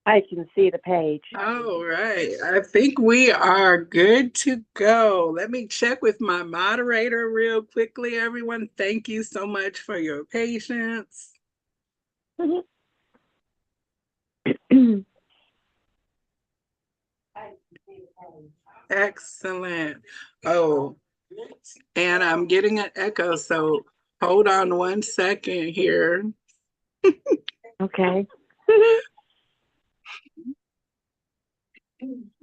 I can see the page. All right. I think we are good to go. Let me check with my moderator real quickly, everyone. Thank you so much for your patience. Excellent. Oh, and I'm getting an echo, so hold on one second here. Okay.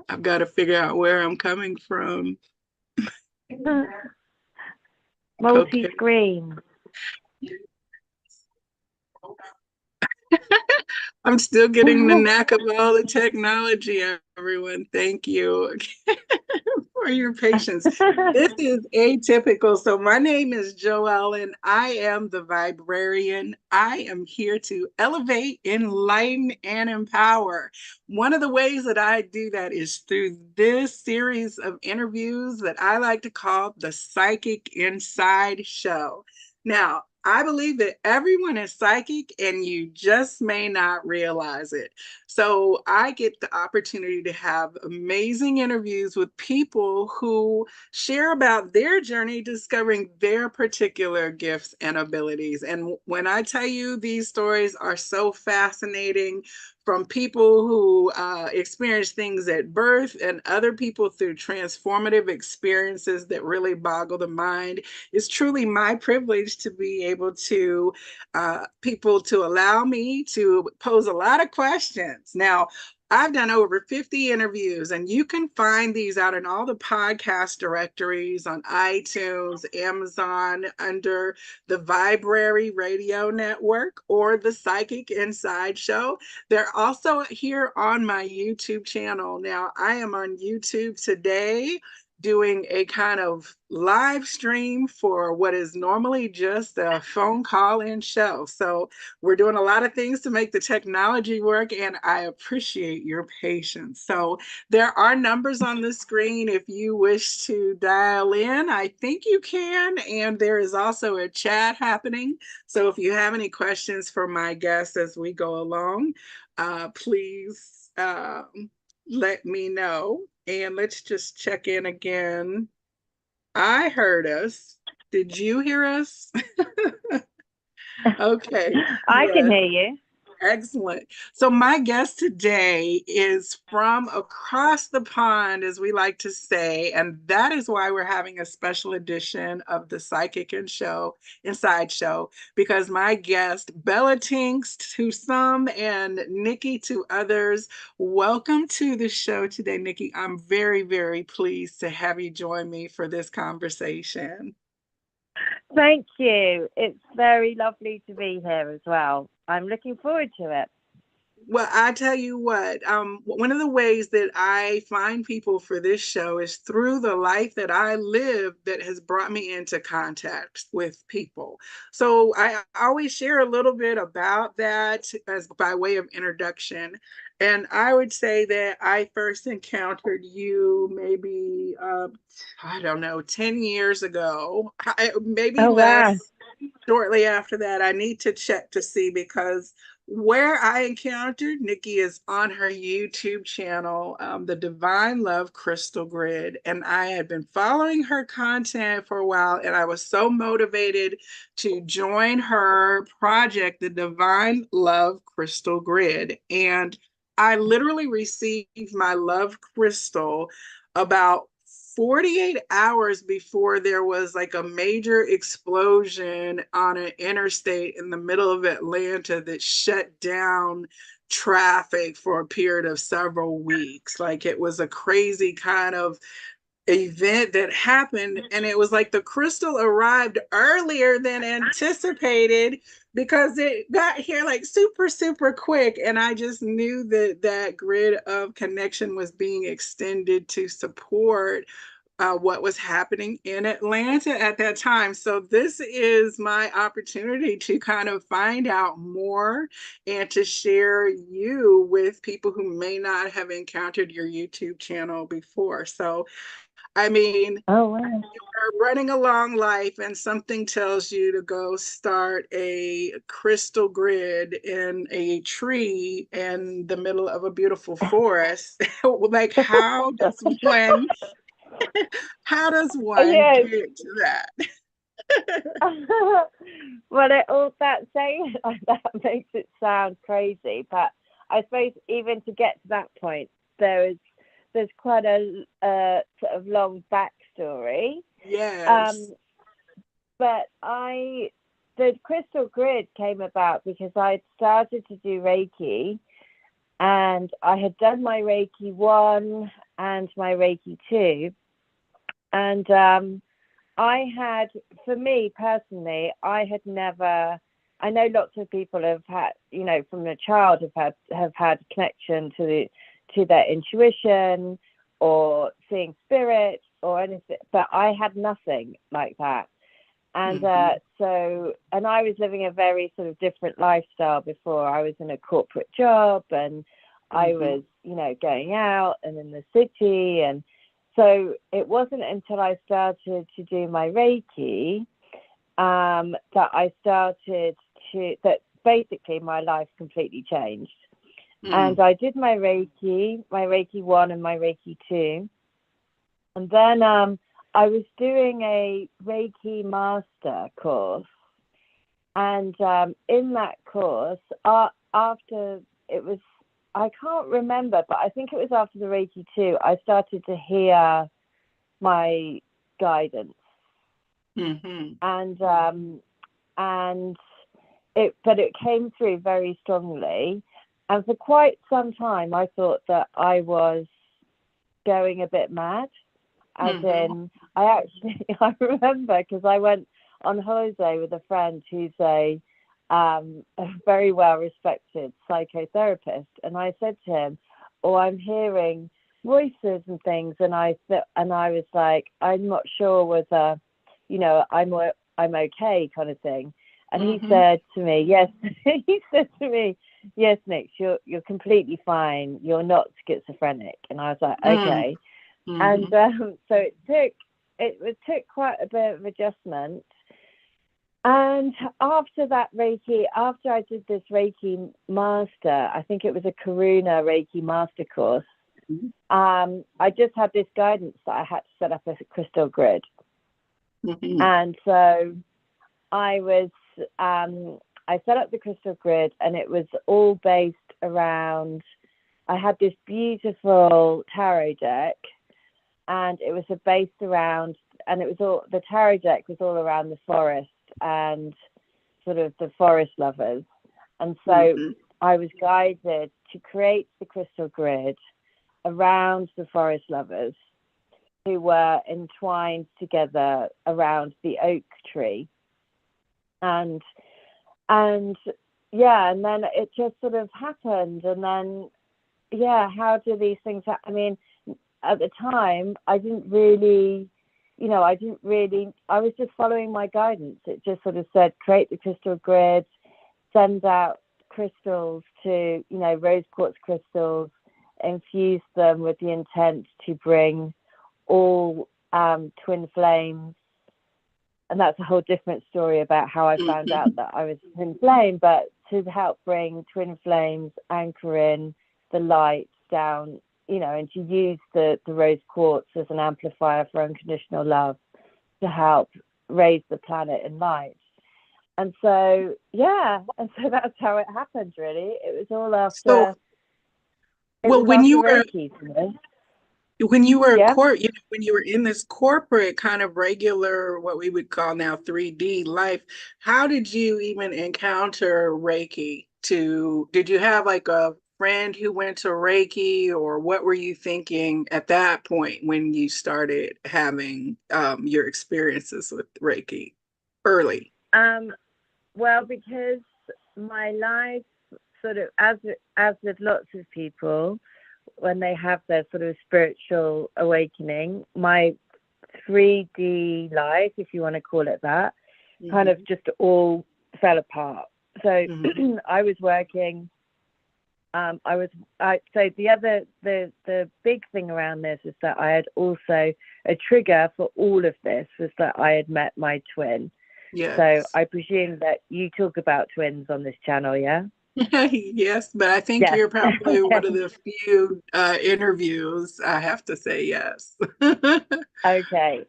I've got to figure out where I'm coming from. Okay. Multi-screen. I'm still getting the knack of all the technology, everyone. Thank you for your patience. This is atypical. So, my name is Joelle, and I am the Viberarian. I am here to elevate, enlighten, and empower. One of the ways that I do that is through this series of interviews that I like to call the Psychic Inside Show. Now, I believe that everyone is psychic and you just may not realize it. So I get the opportunity to have amazing interviews with people who share about their journey discovering their particular gifts and abilities. And when I tell you these stories are so fascinating, from people who experience things at birth and other people through transformative experiences that really boggle the mind, it's truly my privilege to be able to people to allow me to pose a lot of questions. Now, I've done over 50 interviews, and you can find these out in all the podcast directories on iTunes, Amazon, under the Vibrary Radio Network or the Psychic Inside Show. They're also here on my YouTube channel. Now, I am on YouTube today doing a kind of live stream for what is normally just a phone call in show. So we're doing a lot of things to make the technology work, and I appreciate your patience. So there are numbers on the screen if you wish to dial in. I think you can, and there is also a chat happening. So if you have any questions for my guests as we go along, please let me know. And let's just check in again. I heard us. Did you hear us? Okay. I can Yes. hear you. Excellent. So, my guest today is from across the pond, as we like to say, and that is why we're having a special edition of the Psychic and Show Inside Show, because my guest, Bella Tinks to some and Nikki to others, welcome to the show today, Nikki. I'm very, very pleased to have you join me for this conversation. Thank you. It's very lovely to be here as well. I'm looking forward to it. Well, I tell you what, one of the ways that I find people for this show is through the life that I live that has brought me into contact with people. So I always share a little bit about that as by way of introduction. And I would say that I first encountered you maybe, I don't know, 10 years ago, maybe Oh, wow. less. Shortly after that, I need to check to see because where I encountered Nikki is on her YouTube channel, The Divine Love Crystal Grid. And I had been following her content for a while, and I was so motivated to join her project, The Divine Love Crystal Grid. And I literally received my love crystal about 48 hours before there was like a major explosion on an interstate in the middle of Atlanta that shut down traffic for a period of several weeks. Like it was a crazy kind of event that happened, and it was like the crystal arrived earlier than anticipated because it got here like super quick, and I just knew that that grid of connection was being extended to support what was happening in Atlanta at that time. So, this is my opportunity to kind of find out more and to share you with people who may not have encountered your YouTube channel before. So, I mean, Oh, wow. you're running along life and something tells you to go start a crystal grid in a tree in the middle of a beautiful forest. Like, how does one Yes. get to that? Well, all that saying it like that makes it sound crazy, but I suppose even to get to that point, there's quite a sort of long backstory. Yes. But the crystal grid came about because I started to do Reiki, and I had done my Reiki 1 and my Reiki 2, and for me personally, I had never. I know lots of people have had, from a child have had connection to their intuition or seeing spirit or anything, but I had nothing like that. And and I was living a very sort of different lifestyle before. I was in a corporate job, and I was, going out and in the city. And so it wasn't until I started to do my Reiki that basically my life completely changed. And I did my Reiki 1 and my Reiki 2. And then I was doing a Reiki master course. And in that course, after it was, I can't remember, but I think it was after the Reiki 2, I started to hear my guidance. But it came through very strongly. And for quite some time, I thought that I was going a bit mad. As in, I remember because I went on holiday with a friend who's a very well-respected psychotherapist, and I said to him, "Oh, I'm hearing voices and things," and I was like, "I'm not sure whether, I'm okay," kind of thing. And he said to me, "Yes," he said to me, "Yes, Nick, you're completely fine. You're not schizophrenic." And I was like, "Okay." And so it took quite a bit of adjustment. And after I did this Reiki master, I think it was a Karuna Reiki master course. I just had this guidance that I had to set up a crystal grid. And so I set up the crystal grid, and it was all based around, I had this beautiful tarot deck, and it was based around, and the tarot deck was all around the forest and sort of the forest lovers. And so I was guided to create the crystal grid around the forest lovers who were entwined together around the oak tree. And then it just sort of happened. And then, how do these things happen? I mean, at the time, I was just following my guidance. It just sort of said, create the crystal grid, send out crystals to, rose quartz crystals, infuse them with the intent to bring all twin flames. And that's a whole different story about how I found out that I was a twin flame, but to help bring twin flames, anchor in the light down, and to use the rose quartz as an amplifier for unconditional love to help raise the planet in light. And so, that's how it happened, really. It was all after. When you were Reiki, when you were when you were in this corporate kind of regular, what we would call now 3D life, how did you even encounter Reiki? Did you have like a friend who went to Reiki, or what were you thinking at that point when you started having your experiences with Reiki early? Well, because my life sort of, as with lots of people, when they have their sort of spiritual awakening, my 3D life, if you want to call it that, kind of just all fell apart. So I was working so the big thing around this is that I had also, a trigger for all of this was that I had met my twin. Yes. So I presume that you talk about twins on this channel, yeah? Yes, but I think Yes. you're probably one of the few interviews I have to say yes. Okay.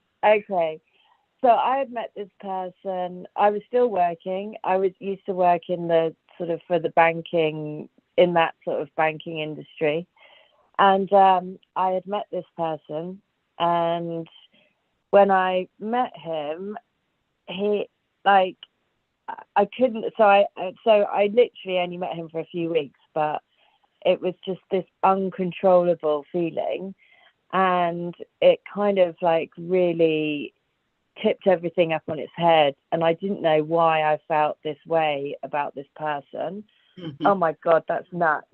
So I had met this person. I was still working. I was used to work in the sort of for the banking, in that sort of banking industry. And I had met this person. And when I met him, he like I couldn't. So I literally only met him for a few weeks, but it was just this uncontrollable feeling, and it kind of like really tipped everything up on its head, and I didn't know why I felt this way about this person. Mm-hmm. Oh my God, that's nuts.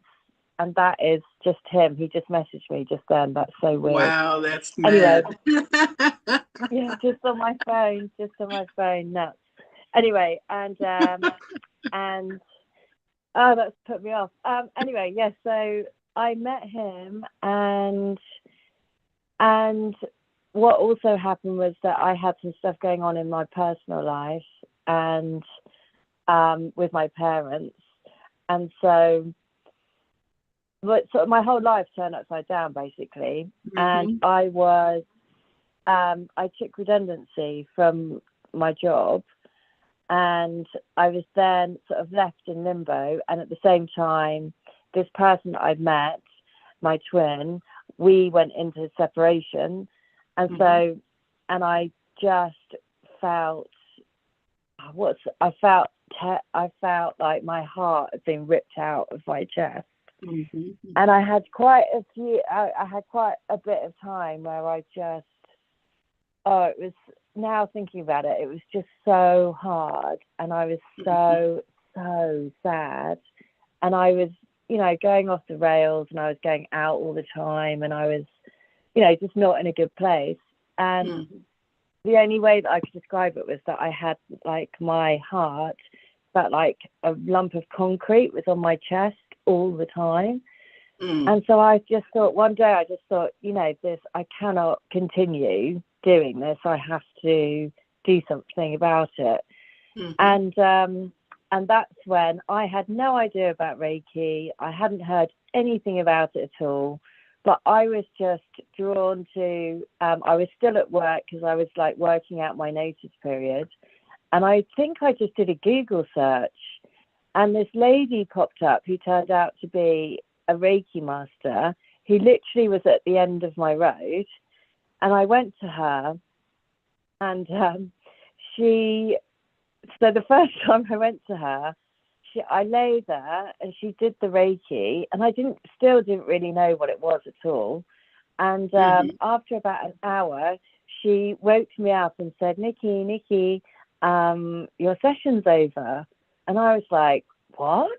And that is just him. He just messaged me just then. That's so weird. Wow, that's anyway, mad. Yeah, just on my phone, nuts. Anyway, and oh, that's put me off. Anyway, yes, so I met him, and what also happened was that I had some stuff going on in my personal life and with my parents, and so sort of my whole life turned upside down basically. Mm-hmm. And I took redundancy from my job, and I was then sort of left in limbo. And at the same time, this person I'd met, my twin, we went into separation. And mm-hmm. so, and I just felt, I felt like my heart had been ripped out of my chest. Mm-hmm. And I had quite a bit of time where I just, it was, now thinking about it, it was just so hard, and I was so sad, and I was, going off the rails, and I was going out all the time, and I was, just not in a good place. And the only way that I could describe it was that I had, like, my heart felt like a lump of concrete was on my chest all the time. And so I just thought, one day this, I cannot continue doing this. I have to do something about it. Mm-hmm. And that's when I had no idea about Reiki. I hadn't heard anything about it at all, but I was just drawn to, I was still at work because I was like working out my notice period. And I think I just did a Google search, and this lady popped up who turned out to be a Reiki master, who literally was at the end of my road. And I went to her, and so the first time I went to her, I lay there and she did the Reiki, and I still didn't really know what it was at all. And after about an hour, she woke me up and said, Nikki, your session's over. And I was like, what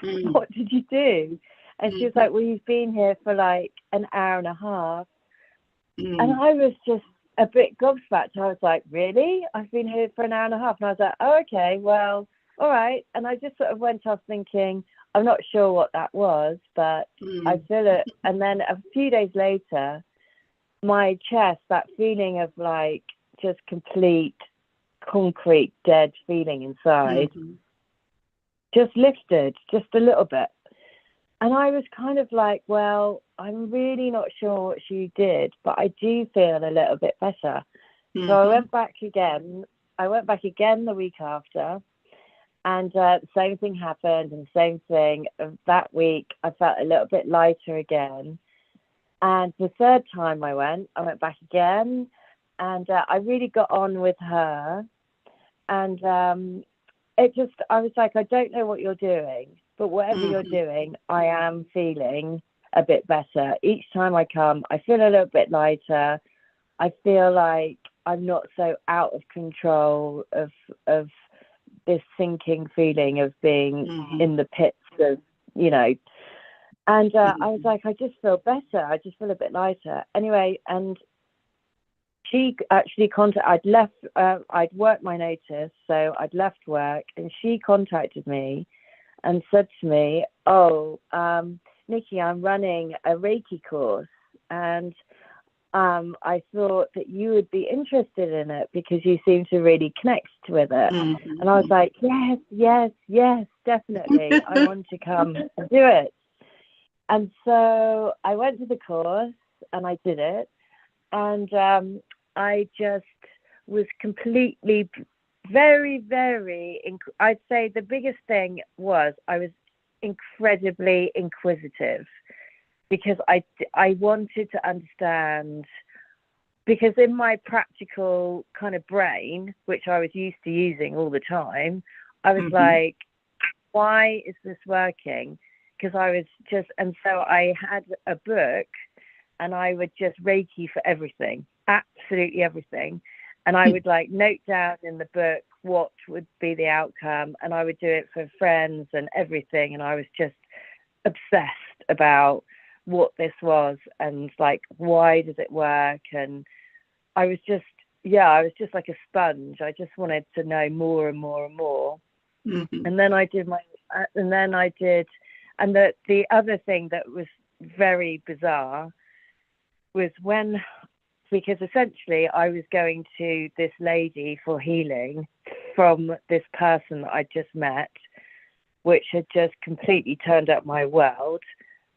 did you do? And she was like, well, you've been here for like an hour and a half. And I was just a bit gobsmacked. I was like, really? I've been here for an hour and a half? And I was like, oh, okay, well, all right. And I just sort of went off thinking, I'm not sure what that was, but I feel it. And then a few days later, my chest, that feeling of like just complete concrete dead feeling inside, just lifted just a little bit. And I was kind of like, well, I'm really not sure what she did, but I do feel a little bit better. So I went back again. The week after, and the same thing happened, and the same thing. That week, I felt a little bit lighter again. And the third time I went back again, and I really got on with her. And I was like, I don't know what you're doing, but whatever you're doing, I am feeling a bit better. Each time I come, I feel a little bit lighter. I feel like I'm not so out of control of this sinking feeling of being in the pits of, and I was like, I just feel better. I just feel a bit lighter. Anyway, and she actually I'd worked my notice, so I'd left work, and she contacted me and said to me, "Oh, Nikki, I'm running a Reiki course, and I thought that you would be interested in it because you seem to really connect with it." Mm-hmm. And I was like, "Yes, yes, yes, definitely. I want to come and do it." And so I went to the course and I did it. And I just was completely very, very, I'd say the biggest thing was I was incredibly inquisitive, because I wanted to understand, because in my practical kind of brain, which I was used to using all the time, I was like, why is this working? Because I was just, and so I had a book and I would just Reiki for everything, absolutely everything. And I would like note down in the book what would be the outcome, and I would do it for friends and everything. And I was just obsessed about what this was and like, why does it work? And I was just, I was just like a sponge. I just wanted to know more and more and more. And then I did and the other thing that was very bizarre was because essentially I was going to this lady for healing from this person that I just met, which had just completely turned up my world,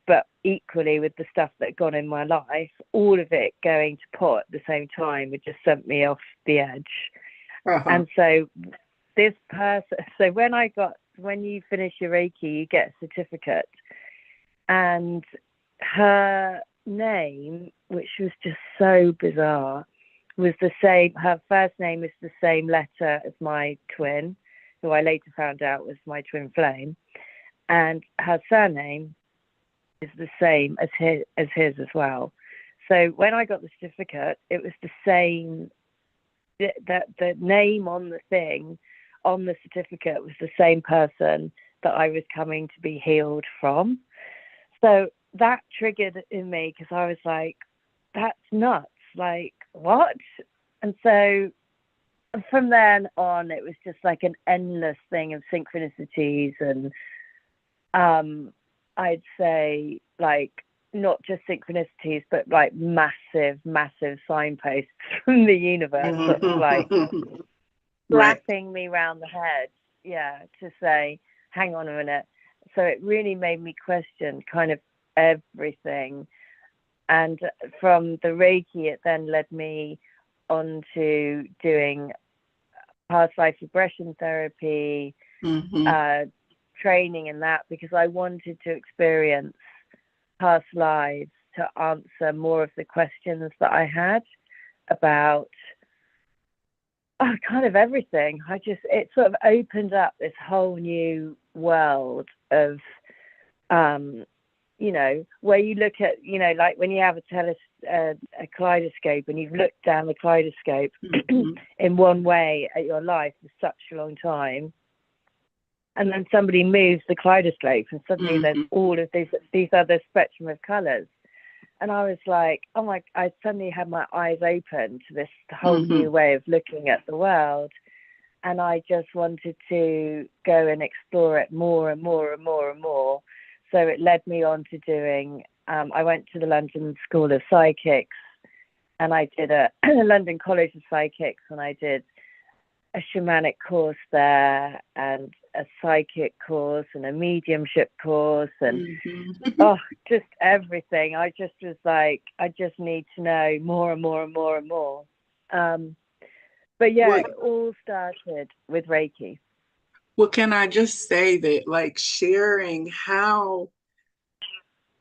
but equally with the stuff that had gone in my life, all of it going to pot at the same time would just sent me off the edge. And so this person, so when you finish your Reiki, you get a certificate, and her name, which was just so bizarre, was the same. Her first name is the same letter as my twin, who I later found out was my twin flame, and her surname is the same as his as well. So when I got the certificate, it was the same. The name on the thing, on the certificate, was the same person that I was coming to be healed from. So that triggered in me, because I was like, that's nuts. Like, what? And so from then on, it was just like an endless thing of synchronicities. And I'd say, like, not just synchronicities, but like massive, massive signposts from the universe, sort of like slapping me round the head, to say, hang on a minute. So it really made me question kind of everything. And from the Reiki, it then led me on to doing past life regression therapy, training in that, because I wanted to experience past lives to answer more of the questions that I had about kind of everything. It sort of opened up this whole new world of, where you look at, like when you have a kaleidoscope and you've looked down the kaleidoscope in one way at your life for such a long time, and then somebody moves the kaleidoscope and suddenly there's all of these other spectrum of colors. And I was like, oh my, I suddenly had my eyes open to this whole new way of looking at the world. And I just wanted to go and explore it more and more and more and more. So it led me on to doing, I went to the London School of Psychics, and I did a London College of Psychics, and I did a shamanic course there, and a psychic course, and a mediumship course, and just everything. I just was like, I just need to know more and more and more and more. But it all started with Reiki. Well, can I just say that, like, sharing how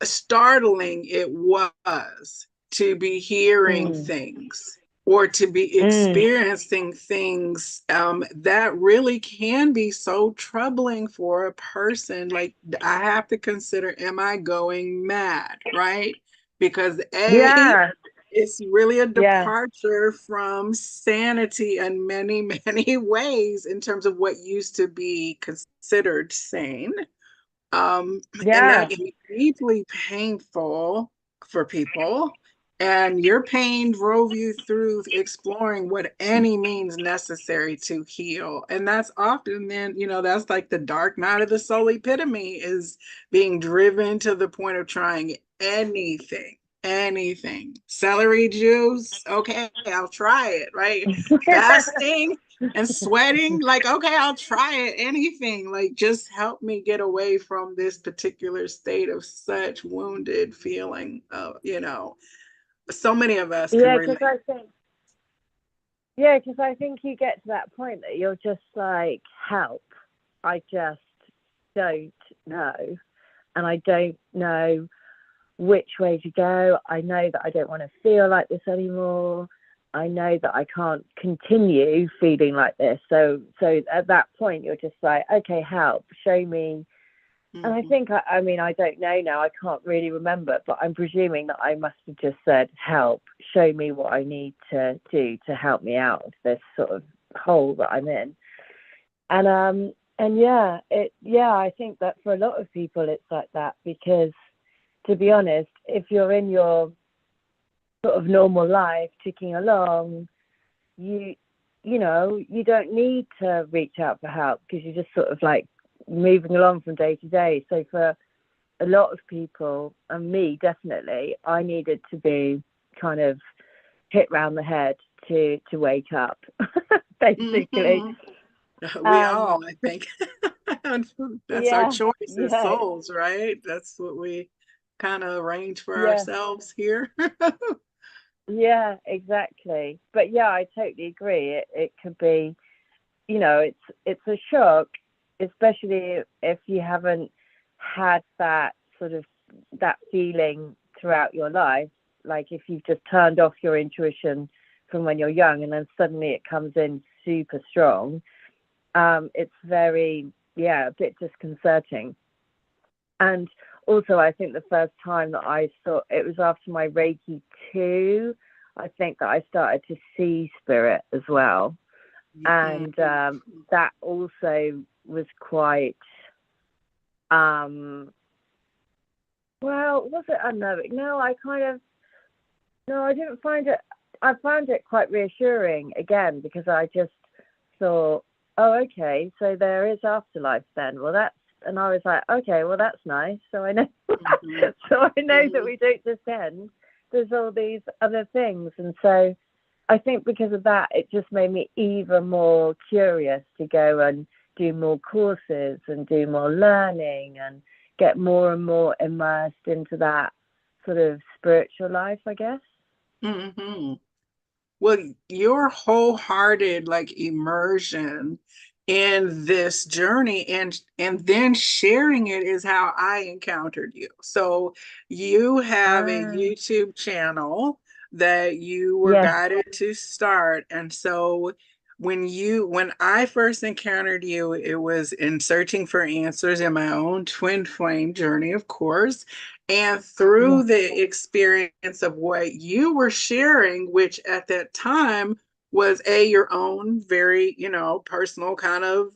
startling it was to be hearing things or to be experiencing things, that really can be so troubling for a person. Like, I have to consider, am I going mad, right? Because it's really a departure from sanity in many, many ways in terms of what used to be considered sane. And that can be deeply painful for people. And your pain drove you through exploring what any means necessary to heal. And that's often then, that's like the dark night of the soul epitome, is being driven to the point of trying anything, anything. Celery juice, okay, I'll try it, right? Fasting and sweating, like, okay, I'll try it, anything. Like, just help me get away from this particular state of such wounded feeling of. So many of us can Yeah, relate. because I think you get to that point that you're just like, help. I just don't know. And I don't know which way to go. I know that I don't want to feel like this anymore. I know that I can't continue feeling like this. So at that point, you're just like, okay, help, show me. And I think, I mean, I don't know now, I can't really remember, but I'm presuming that I must have just said, help, show me what I need to do to help me out of this sort of hole that I'm in. And yeah, I think that for a lot of people, it's like that, because to be honest, if you're in your sort of normal life ticking along, you don't need to reach out for help, because you're just sort of like moving along from day to day. So for a lot of people, and me definitely, I needed to be kind of hit round the head to wake up, basically. We all, I think. That's our Yeah, choice as yeah, souls, right? That's what we kind of arrange for yeah, ourselves here. yeah, exactly. But yeah, I totally agree. It could be, it's a shock, especially if you haven't had that sort of that feeling throughout your life. Like if you've just turned off your intuition from when you're young, and then suddenly it comes in super strong, it's very, a bit disconcerting. And also, I think the first time that I saw it was after my Reiki 2, I think that I started to see spirit as well. And that also was quite, well, was it unknowing? No, I didn't find it. I found it quite reassuring again, because I just thought, oh, okay, so there is afterlife then. Well, and I was like, okay, well, that's nice. So I know, so I know that we don't just end. There's all these other things, and so I think because of that, it just made me even more curious to go and do more courses and do more learning and get more and more immersed into that sort of spiritual life, I guess. Mm-hmm. Well, your wholehearted like immersion in this journey and then sharing it is how I encountered you. So you have a Ah, YouTube channel that you were yes, guided to start. And so when I first encountered you, it was in searching for answers in my own twin flame journey, of course. And through yes, the experience of what you were sharing, which at that time was your own very, personal kind of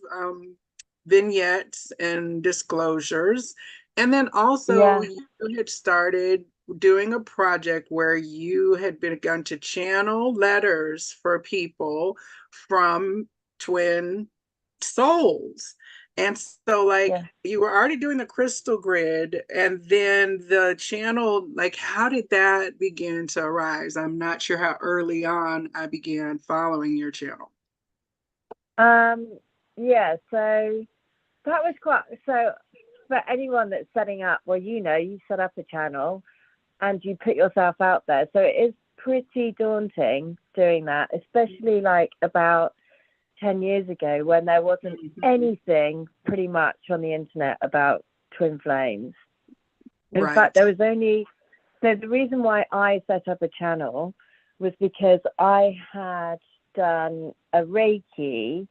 vignettes and disclosures. And then also yeah, you had started doing a project where you had begun to channel letters for people from twin souls. And so, like, yeah. you were already doing the crystal grid, and then the channel, like, how did that begin to arise? I'm not sure how early on I began following your channel. Um, yeah, so that was quite, so for anyone that's setting up, well, you set up a channel and you put yourself out there. So it is pretty daunting doing that, especially like about 10 years ago when there wasn't anything pretty much on the internet about twin flames. In fact, Right. there was only, so the reason why I set up a channel was because I had done a Reiki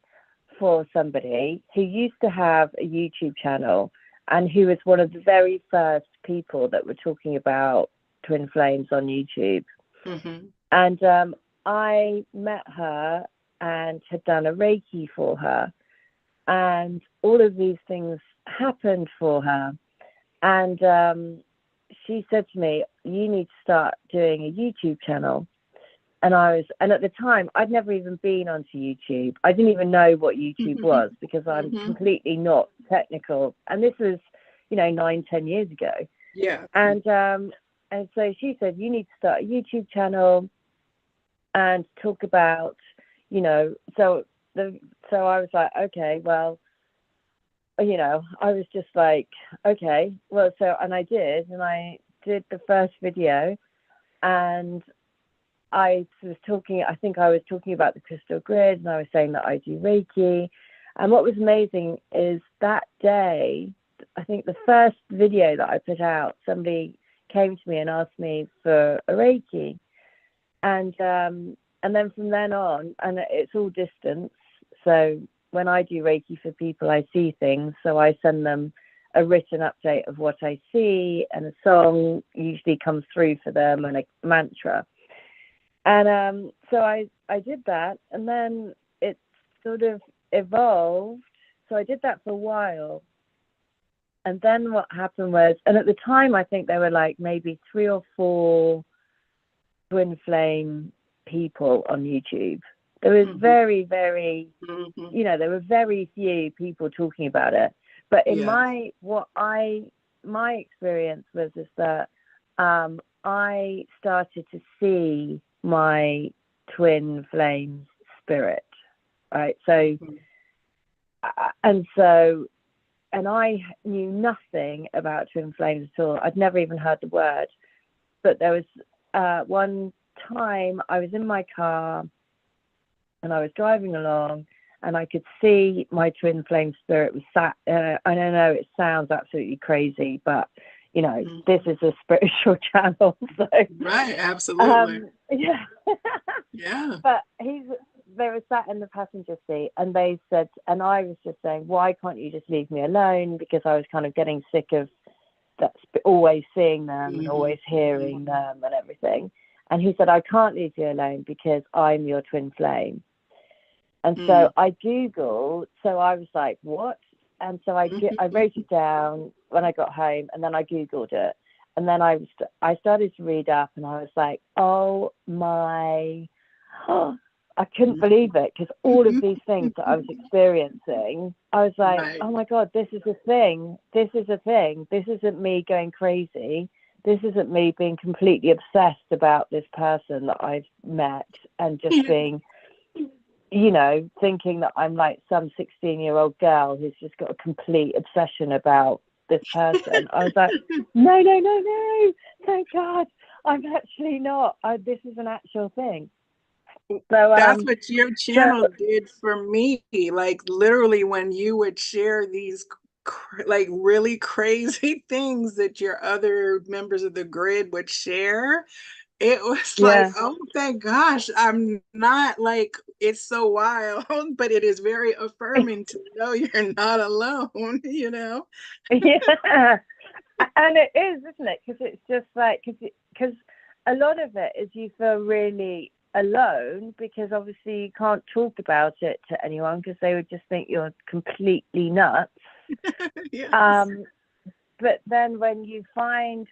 for somebody who used to have a YouTube channel and who was one of the very first people that were talking about twin flames on YouTube. Mm-hmm. And I met her and had done a Reiki for her. And all of these things happened for her. And she said to me, you need to start doing a YouTube channel. And at the time, I'd never even been onto YouTube. I didn't even know what YouTube was because I'm completely not technical. And this was, 9-10 years ago. Yeah. And so she said, you need to start a YouTube channel and talk about, so I was like, okay, well, I was just like, okay, well, and I did the first video, and I was talking about the crystal grid, and I was saying that I do Reiki. And what was amazing is that day, I think the first video that I put out, somebody came to me and asked me for a Reiki. And then from then on, and it's all distance. So when I do Reiki for people, I see things. So I send them a written update of what I see, and a song usually comes through for them, and a mantra. And so I did that, and then it sort of evolved. So I did that for a while. And then what happened was, and at the time, I think there were like maybe 3 or 4 twin flame people on YouTube. There was very, very, there were very few people talking about it. But in my experience was that I started to see my twin flame spirit, right? So, and I knew nothing about twin flames at all. I'd never even heard the word. But there was one time I was in my car and I was driving along, and I could see my twin flame spirit was sat. I don't know, it sounds absolutely crazy, but this is a spiritual channel. So, right, absolutely. Yeah. Yeah. But they were sat in the passenger seat, and they said, and I was just saying, why can't you just leave me alone? Because I was kind of getting sick of that, always seeing them and always hearing them and everything. And he said, I can't leave you alone because I'm your twin flame. And so I Googled, so I was like, what? And so I wrote it down when I got home, and then I Googled it. And then I started to read up, and I was like, oh my, I couldn't believe it, because all of these things that I was experiencing, I was like, oh my God, this is a thing. This is a thing. This isn't me going crazy. This isn't me being completely obsessed about this person that I've met and just being, thinking that I'm like some 16-year-old girl who's just got a complete obsession about this person. I was like, no, thank God, I'm actually not. This is an actual thing. So that's what your channel did for me. Like literally, when you would share these like really crazy things that your other members of the grid would share, it was like, oh, thank gosh, I'm not like, it's so wild, but it is very affirming to know you're not alone, Yeah. And it is, isn't it? Because it's just like, because a lot of it is you feel really alone, because obviously you can't talk about it to anyone because they would just think you're completely nuts. Yes. But then when you find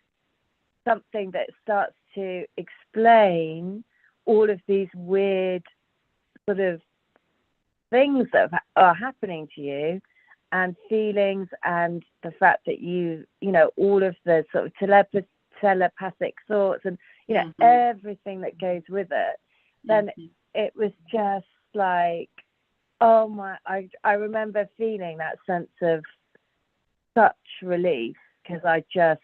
something that starts to explain all of these weird sort of things that are happening to you, and feelings, and the fact that all of the sort of telepathic thoughts, and everything that goes with it, then it was just like, oh my, I remember feeling that sense of such relief, because I just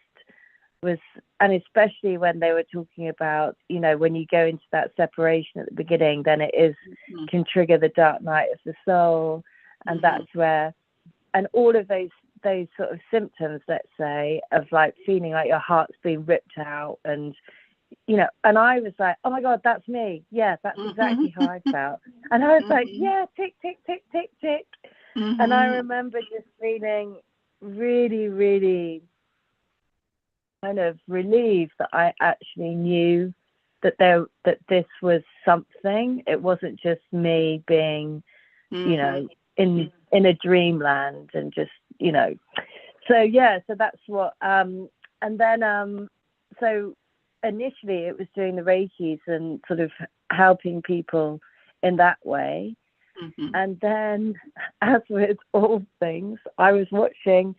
was, and especially when they were talking about, when you go into that separation at the beginning, then it is can trigger the dark night of the soul, and that's where, and all of those sort of symptoms, let's say, of like feeling like your heart's being ripped out, and and I was like, oh my God, that's me. Yeah, that's exactly how I felt. And I was like, yeah, tick, tick, tick, tick, tick. And I remember just feeling really, really kind of relieved that I actually knew that this was something. It wasn't just me being, in a dreamland, and just, so yeah, so that's what, and then, so initially it was doing the Reikis and sort of helping people in that way. And then, as with all things, I was watching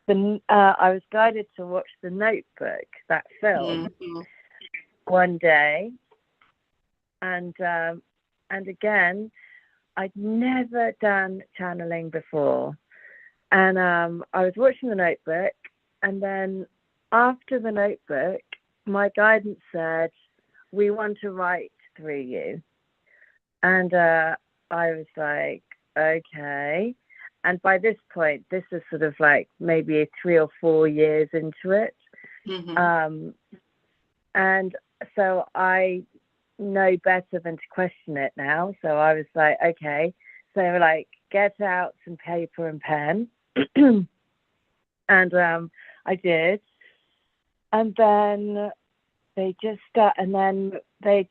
I was guided to watch The Notebook, that film, one day, and again, I'd never done channeling before, and I was watching The Notebook, and then after The Notebook, my guidance said, "We want to write through you," and I was like, okay. And by this point, this is sort of like maybe 3 or 4 years into it. And so I know better than to question it now. So I was like, okay. So like, get out some paper and pen. And I did. And then they just and then they,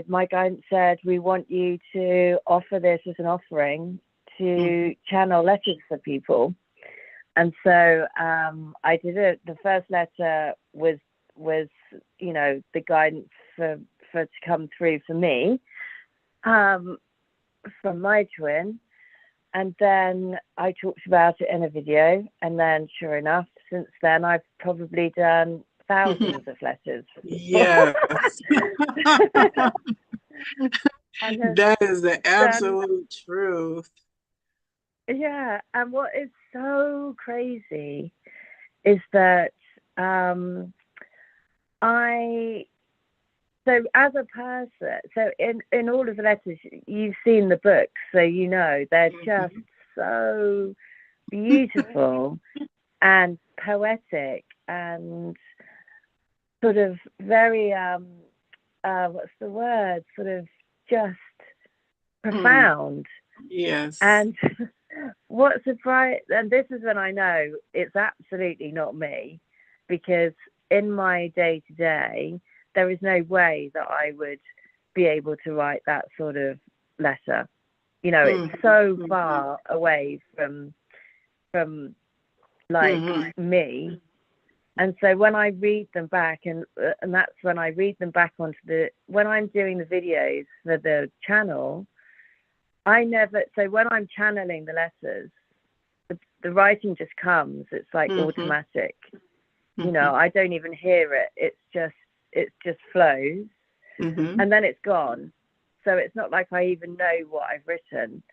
my guidance said, "We want you to offer this as an offering to channel letters for people." And so I did it. The first letter was the guidance for to come through for me from my twin. And then I talked about it in a video. And then sure enough, since then, I've probably done thousands of letters. Yes. That is the absolute truth. Yeah. And what is so crazy is that so as a person, so in all of the letters, you've seen the books, so they're just so beautiful and poetic and sort of very what's the word, sort of just profound. Yes. And what's surprising, and this is when I know it's absolutely not me, because in my day-to-day there is no way that I would be able to write that sort of letter. It's so far away from like me. And so when I read them back, and that's when I read them back when I'm doing the videos for the channel, so when I'm channeling the letters, the writing just comes. It's like automatic. I don't even hear it. It just flows, and then it's gone. So it's not like I even know what I've written.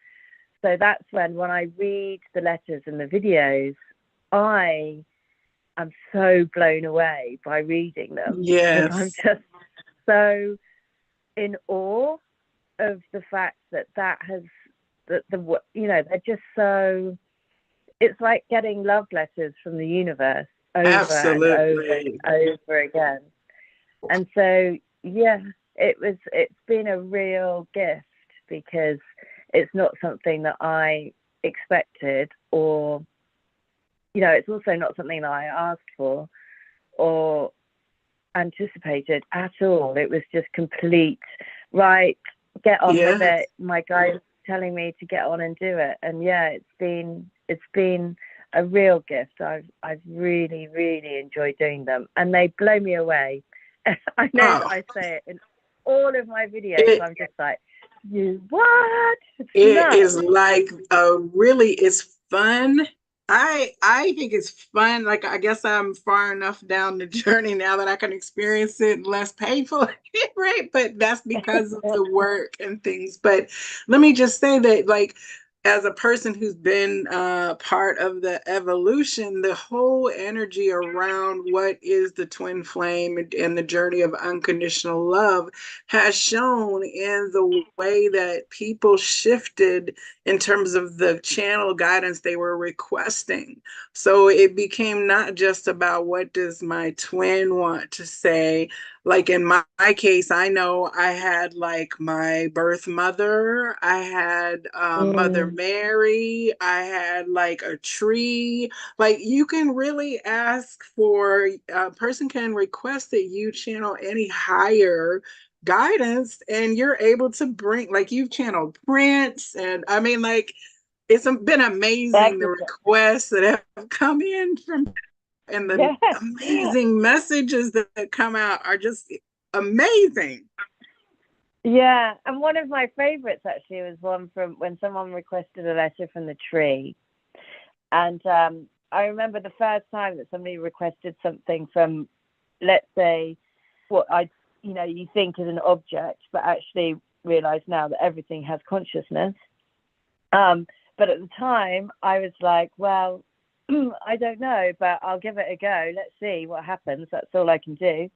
So that's when I read the letters and the videos, I am so blown away by reading them. Yes. I'm just so in awe of the fact that has they're just so, it's like getting love letters from the universe over Absolutely. and over again. And so it's been a real gift, because it's not something that I expected, or it's also not something that I asked for or anticipated at all. It was just complete, right, get on with it. My guy's telling me to get on and do it. And it's been a real gift. I've really, really enjoyed doing them, and they blow me away. I know that I say it in all of my videos. I'm just like, what? It is like it's fun. I think it's fun. Like, I guess I'm far enough down the journey now that I can experience it less painful, right? But that's because of the work and things. But let me just say that, like, as a person who's been part of the evolution, the whole energy around what is the twin flame and the journey of unconditional love has shown in the way that people shifted in terms of the channel guidance they were requesting. So it became not just about what does my twin want to say. Like in my case, I know I had like my birth mother, I had Mother Mary, I had like a tree. Like, you can really ask for, a person can request that you channel any higher guidance, and you're able to bring, like, you've channeled Prince, and I mean, like, it's been amazing, the requests that have come in from And the Yeah. amazing messages that come out are just amazing. Yeah, and one of my favorites actually was one from when someone requested a letter from the tree. And I remember the first time that somebody requested something from, let's say, what you think is an object, but actually realize now that everything has consciousness. But at the time, I was like, well, I don't know, but I'll give it a go. Let's see what happens. That's all I can do.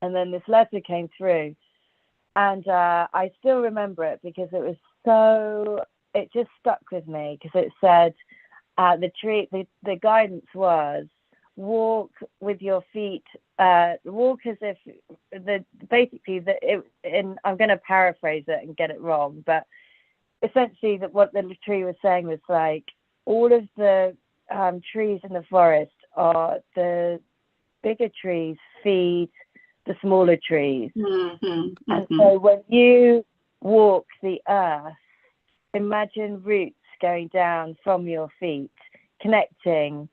And then this letter came through, and I still remember it because it just stuck with me because it said, the guidance was walk with your feet, walk as if I'm going to paraphrase it and get it wrong, but essentially that what the tree was saying was like all of the trees in the forest are the bigger trees feed the smaller trees. And so when you walk the earth, imagine roots going down from your feet, connecting,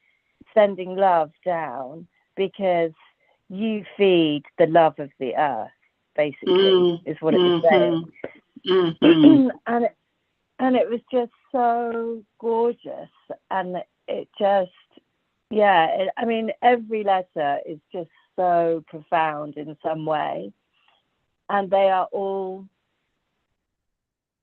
sending love down, because you feed the love of the earth, basically, is what it was saying. And it was just so gorgeous. And it just, I mean, every letter is just so profound in some way. And they are all,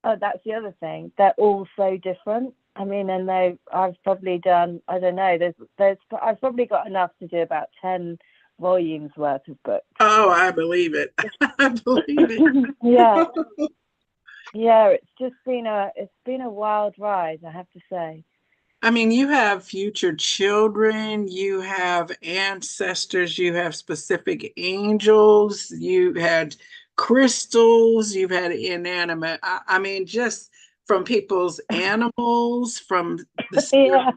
that's the other thing, they're all so different. I mean, and I've probably done, I don't know, I've probably got enough to do about 10 volumes worth of books. Oh, I believe it. I believe it. Yeah. Yeah, it's been a wild ride, I have to say. I mean, you have future children, you have ancestors, you have specific angels, you had crystals, you've had inanimate. I mean, just from people's animals, from the spirit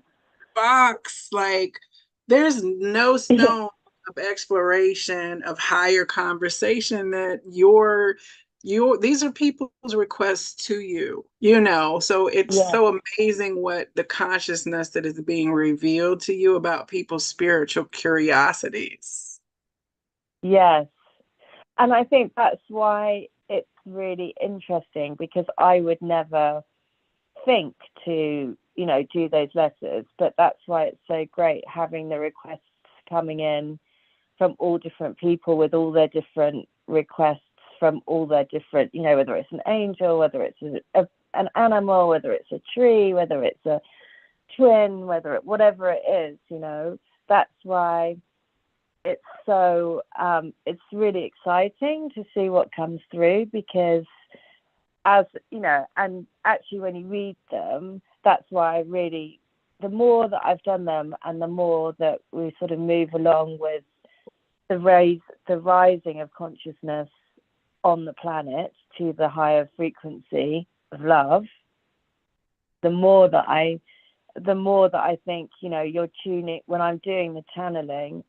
box, like there's no stone of exploration, of higher conversation that these are people's requests to you, so it's so amazing what the consciousness that is being revealed to you about people's spiritual curiosities. Yes. And I think that's why it's really interesting, because I would never think to, do those letters, but that's why it's so great having the requests coming in from all different people with all their different requests from all their different, whether it's an angel, whether it's an animal, whether it's a tree, whether it's a twin, whatever it is, that's why it's so, it's really exciting to see what comes through, because as, and actually when you read them, that's why the more that I've done them and the more that we sort of move along with the rising of consciousness on the planet to the higher frequency of love, the more that I think, you're tuning, when I'm doing the channeling,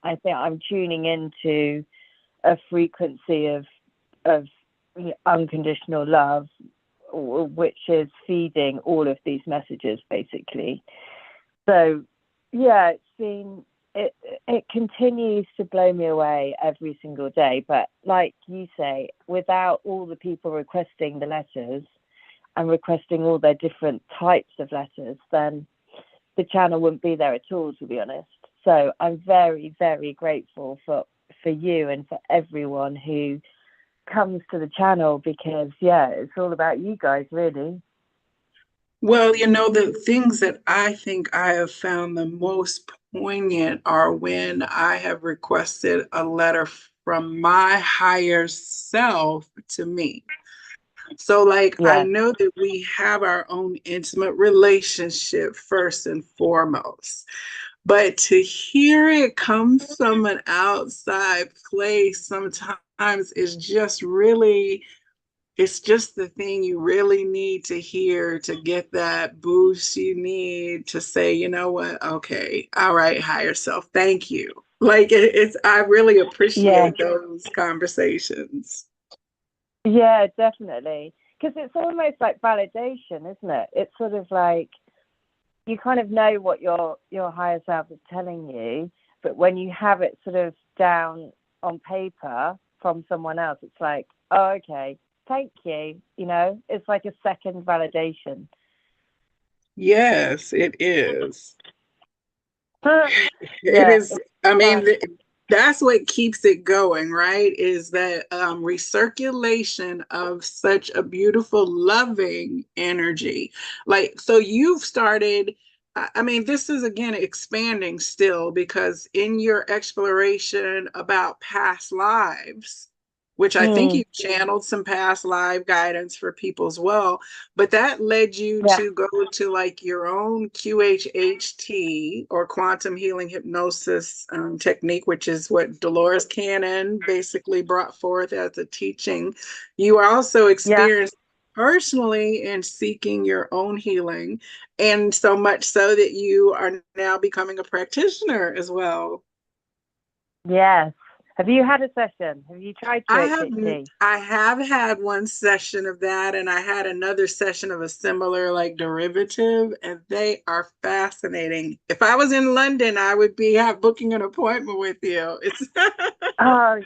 I think I'm tuning into a frequency of unconditional love, which is feeding all of these messages, basically. So yeah, it continues to blow me away every single day. But like you say, without all the people requesting the letters and requesting all their different types of letters, then the channel wouldn't be there at all, to be honest. So I'm very, very grateful for you and for everyone who comes to the channel, because it's all about you guys, really. Well, the things that I think I have found the most poignant are when I have requested a letter from my higher self to me. So, I know that we have our own intimate relationship first and foremost, but to hear it come from an outside place sometimes is just really, it's just the thing you really need to hear to get that boost you need to say, you know what, okay, all right, higher self, thank you. I really appreciate those conversations. Yeah, definitely. Because it's almost like validation, isn't it? It's sort of like, you kind of know what your higher self is telling you, but when you have it sort of down on paper from someone else, it's like, oh, okay, thank you. You know, it's like a second validation. Yes, it is. It Yeah, is. I mean, that's what keeps it going, right? Is that recirculation of such a beautiful, loving energy. Like, so you've started. I mean, this is again expanding still because in your exploration about past lives, which I think you channeled some past life guidance for people as well, but that led you yeah, to go to like your own QHHT or quantum healing hypnosis technique, which is what Dolores Cannon basically brought forth as a teaching. You also yeah, experienced personally in seeking your own healing, and so much so that you are now becoming a practitioner as well. yes. Have you had a session? Have you tried I have QHHT? I have had one session of that, and I had another session of a similar like derivative, and they are fascinating. If I was in London, I would be booking an appointment with you. It's Oh,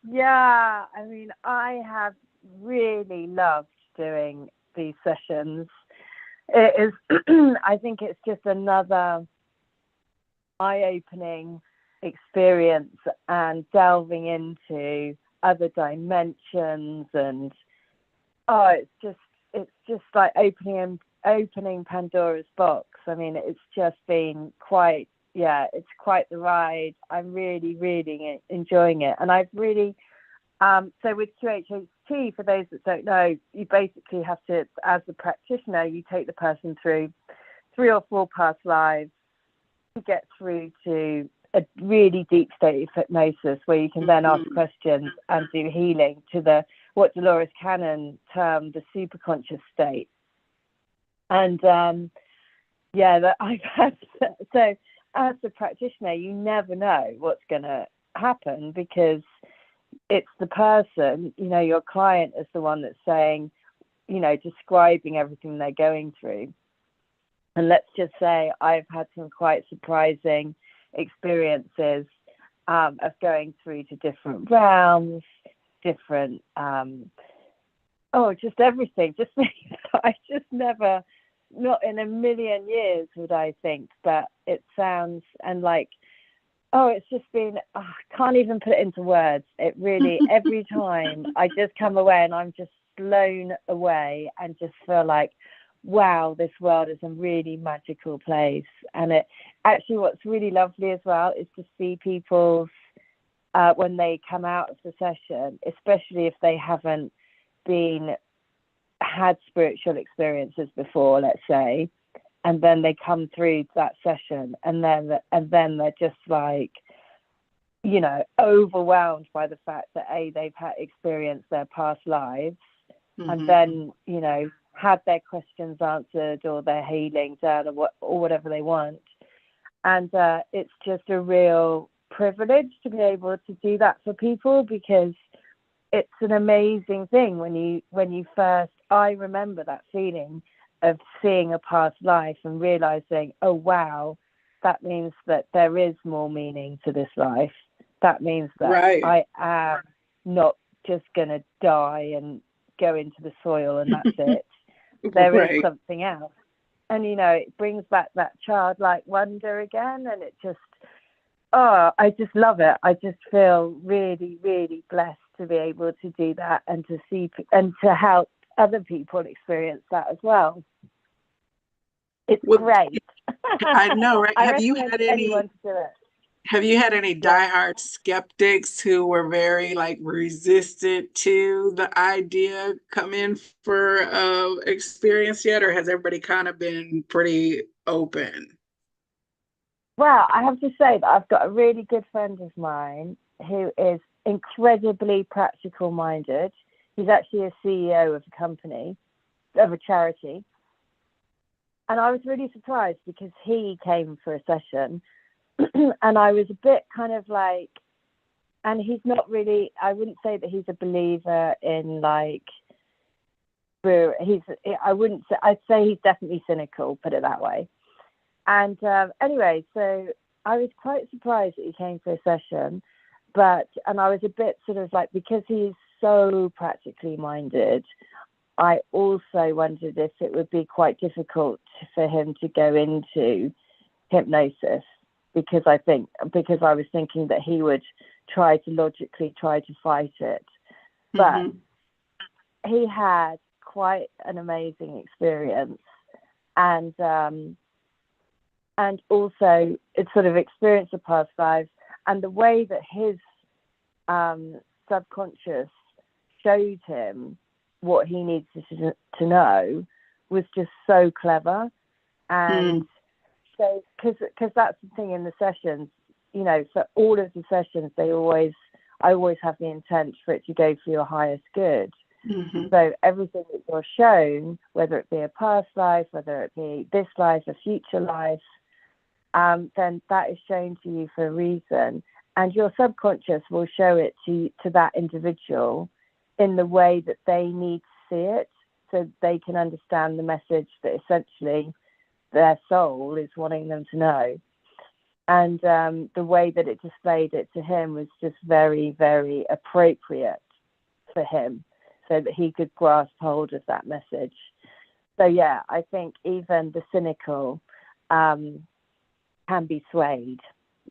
yeah. I mean, I have really loved doing these sessions. It is, I think it's just another eye-opening experience and delving into other dimensions, and oh, it's just like opening Pandora's box. I mean, it's just been quite, yeah, it's quite the ride. I'm really, really enjoying it. And I've really, so with QHHT, for those that don't know, you basically have to, as a practitioner, you take the person through 3 or 4 past lives to get through to a really deep state of hypnosis where you can then ask questions and do healing to the what Dolores Cannon termed the superconscious state. And yeah, that I've had, so as a practitioner, you never know what's going to happen because it's the person, you know, your client is the one that's saying, you know, describing everything they're going through. And let's just say I've had some quite surprising experiences of going through to different realms, different, just everything. Just I just never, not in a million years would I think, but it sounds and like, it's just been, I can't even put it into words. It really, every time I just come away and I'm just blown away and just feel like, wow, this world is a really magical place. And it actually, what's really lovely as well is to see people's, when they come out of the session, especially if they haven't had spiritual experiences before, let's say, and then they come through that session and then they're just like, you know, overwhelmed by the fact that they've had experienced their past lives, and then, you know, had their questions answered or their healing done or whatever they want. And it's just a real privilege to be able to do that for people, because it's an amazing thing when you first, I remember that feeling of seeing a past life and realizing, oh wow, that means that there is more meaning to this life. That means that I am not just gonna die and go into the soil and that's it. There is something else. And, you know, it brings back that childlike wonder again. And it just, I just love it. I just feel really, really blessed to be able to do that and to see and to help other people experience that as well. It's great. I know, right? I recommend anyone to do it. Have you had any diehard skeptics who were very like resistant to the idea come in for experience yet, or has everybody kind of been pretty open? Well, I have to say that I've got a really good friend of mine who is incredibly practical minded. He's actually a CEO of a company, of a charity. And I was really surprised because he came for a session and I was a bit kind of like, and he's not really, I wouldn't say that he's a believer in like, I wouldn't say, I'd say he's definitely cynical, put it that way. And anyway, so I was quite surprised that he came for a session, and I was a bit sort of like, because he's so practically minded, I also wondered if it would be quite difficult for him to go into hypnosis, because I was thinking that he would try to fight it. But he had quite an amazing experience, and also it sort of experienced of past lives, and the way that his subconscious showed him what he needs to know was just so clever. And so, because that's the thing in the sessions, you know, for all of the sessions, I always have the intent for it to go for your highest good. So everything that you're shown, whether it be a past life, whether it be this life, a future life, then that is shown to you for a reason. And your subconscious will show it to that individual in the way that they need to see it, so they can understand the message that essentially their soul is wanting them to know. And the way that it displayed it to him was just very, very appropriate for him, so that he could grasp hold of that message. So yeah, I think even the cynical can be swayed.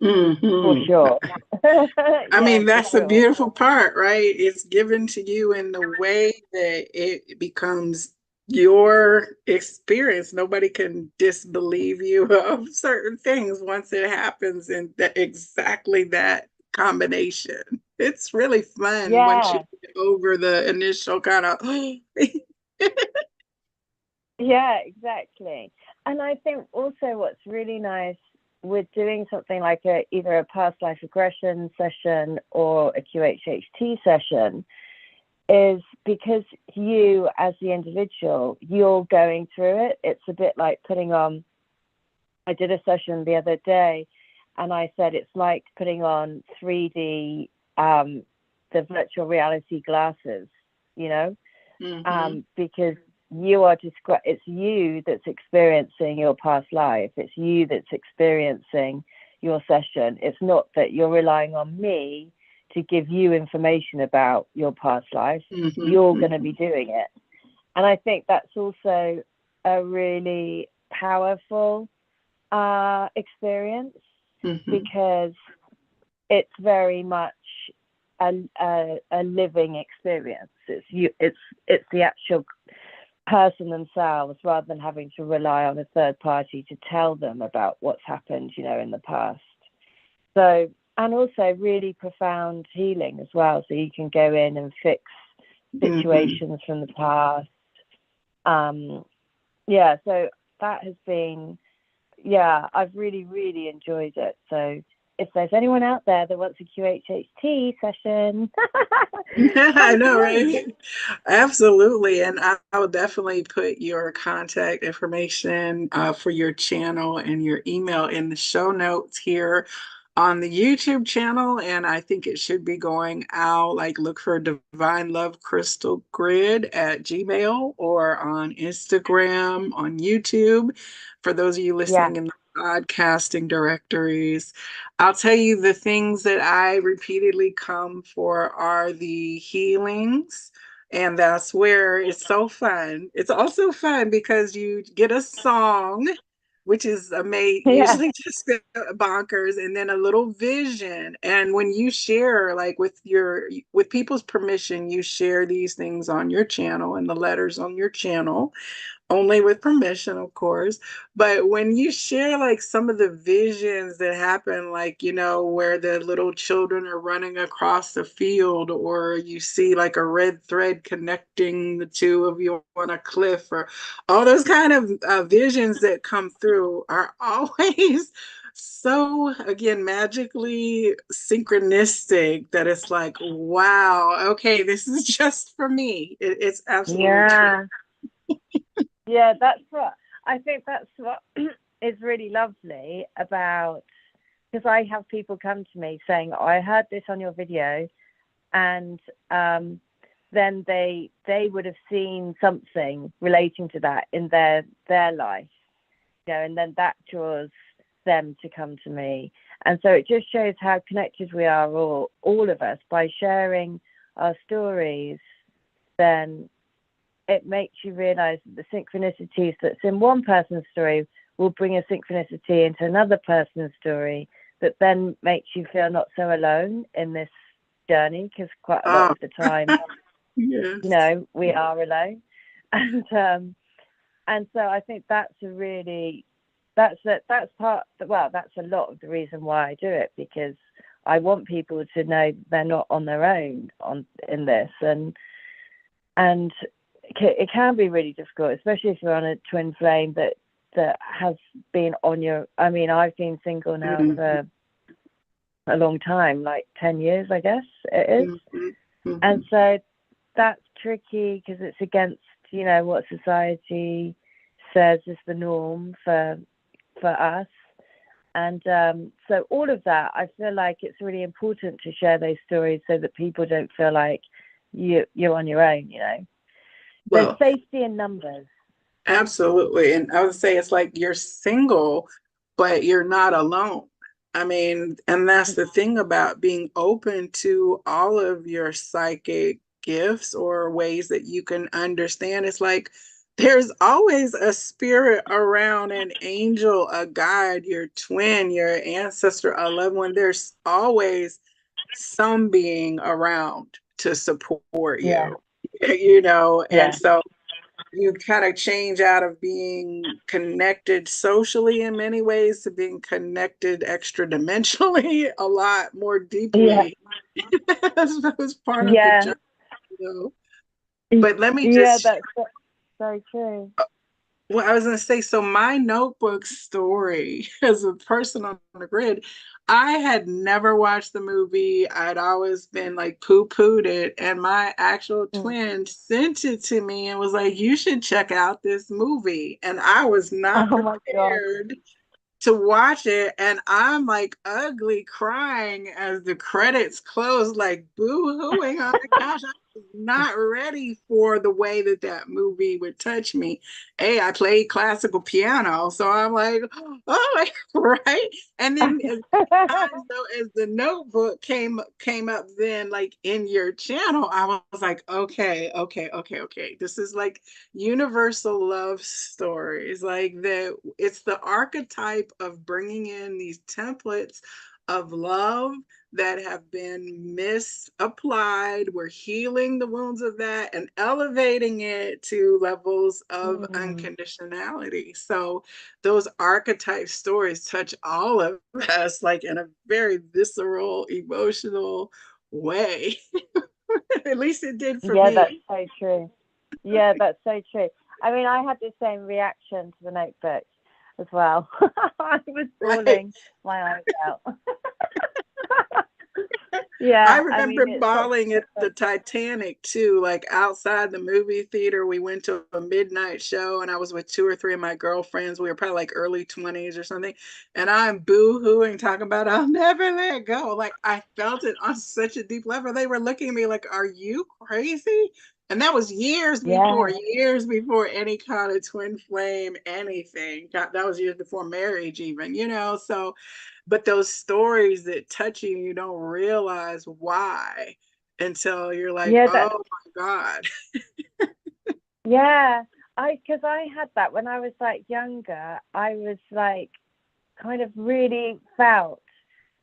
For sure. I mean, that's a beautiful part, right? It's given to you in the way that it becomes your experience. Nobody can disbelieve you of certain things once it happens in exactly that combination. It's really fun once you get over the initial kind of Yeah, exactly. And I think also what's really nice with doing something like either a past life regression session or a QHHT session is because you, as the individual, you're going through it. It's a bit like putting on, I did a session the other day, and I said it's like putting on 3D, the virtual reality glasses, you know, because it's you that's experiencing your past life. It's you that's experiencing your session. It's not that you're relying on me to give you information about your past life. You're going to be doing it. And I think that's also a really powerful experience, because it's very much a living experience. It's the actual person themselves, rather than having to rely on a third party to tell them about what's happened, you know, in the past. So, and also really profound healing as well. So you can go in and fix situations from the past. So that has been, I've really, really enjoyed it. So if there's anyone out there that wants a QHHT session. I know, right? Absolutely. And I will definitely put your contact information for your channel and your email in the show notes here on the YouTube channel. And I think it should be going out, like look for Divine Love Crystal Grid at Gmail, or on Instagram, on YouTube. For those of you listening in the podcasting directories, I'll tell you the things that I repeatedly come for are the healings. And that's where it's so fun. It's also fun because you get a song, which is usually just bonkers, and then a little vision. And when you share, like with people's permission, you share these things on your channel and the letters on your channel, only with permission, of course. But when you share like some of the visions that happen, like, you know, where the little children are running across the field, or you see like a red thread connecting the two of you on a cliff, or all those kind of visions that come through are always so, again, magically synchronistic that it's like, wow, okay, this is just for me. It's absolutely true. Yeah, that's what is really lovely about, because I have people come to me saying, oh, I heard this on your video, and then they would have seen something relating to that in their life, and then that draws them to come to me. And so it just shows how connected we are, all of us, by sharing our stories. Then it makes you realize that the synchronicities that's in one person's story will bring a synchronicity into another person's story that then makes you feel not so alone in this journey, because quite a lot of the time, yes. we are alone. And so I think that's a really, that's part, well, that's a lot of the reason why I do it, because I want people to know they're not on their own in this. And it can be really difficult, especially if you're on a twin flame that has been on your, I mean, I've been single now for a long time, like 10 years, I guess it is. And so that's tricky, because it's against, what society says is the norm for us. And so all of that, I feel like it's really important to share those stories so that people don't feel like you're on your own, Well, there's safety in numbers. absolutely. And I would say it's like you're single, but you're not alone. I mean, and that's the thing about being open to all of your psychic gifts or ways that you can understand. It's like there's always a spirit around, an angel, a guide, your twin, your ancestor, a loved one. There's always some being around to support Yeah. you, and Yeah. so you kind of change out of being connected socially in many ways to being connected extra dimensionally a lot more Yeah. deeply. That was part of the Yeah. journey. But let me Yeah, just, that's so true. well, I was going to say, so my notebook story as a person on the grid, I had never watched the movie. I'd always been like poo-pooed it. And my actual twin sent it to me and was like, you should check out this movie. And I was not Oh my God. prepared to watch it, and I'm like ugly crying as the credits close, like boo-hooing on the couch. I was not ready for the way that movie would touch me. Hey, I played classical piano, so I'm like, oh, right. And then as the notebook came up then like in your channel, I was like, okay. This is like universal love stories, like it's the archetype of bringing in these templates of love that have been misapplied. We're healing the wounds of that and elevating it to levels of unconditionality. So those archetype stories touch all of us, like in a very visceral, emotional way. At least it did for Yeah, me. that's so true. Yeah, that's so true. I mean, I had the same reaction to the notebook as well. I was Right. bawling my eyes out. I Yeah, I remember mean, it's such bawling at the Titanic too, like outside the movie theater. We went to a midnight show and I was with two or three of my girlfriends. We were probably like early 20s or something. And I'm boo-hooing, talking about I'll never let go. Like I felt it on such a deep level. They were looking at me like, are you crazy? And that was yeah, years before any kind of twin flame, anything. That was years before marriage, even. So but those stories that touch you, you don't realize why until you're like, yeah, oh my God. yeah. Because I had that when I was like younger. I was like kind of really felt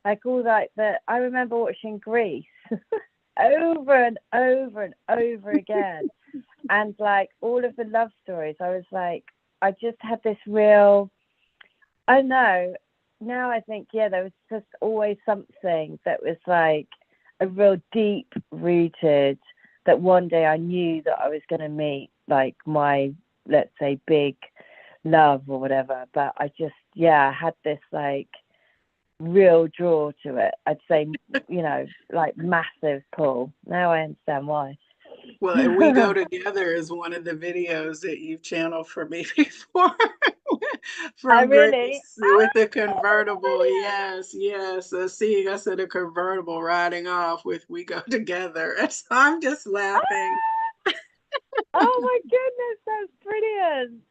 like all like the. I remember watching Grease over and over and over again, and like all of the love stories. I was like, I just had this real. I don't know. Now I think, yeah, there was just always something that was like a real deep rooted, that one day I knew that I was going to meet like my, let's say, big love or whatever. But I just, yeah, I had this like real draw to it. I'd say, like massive pull. Now I understand why. Well, and We Go Together is one of the videos that you've channeled for me before. I From really, Grace with a convertible. brilliant. Yes. Seeing us in a convertible riding off with We Go Together. And so I'm just laughing. Oh my goodness, that's brilliant.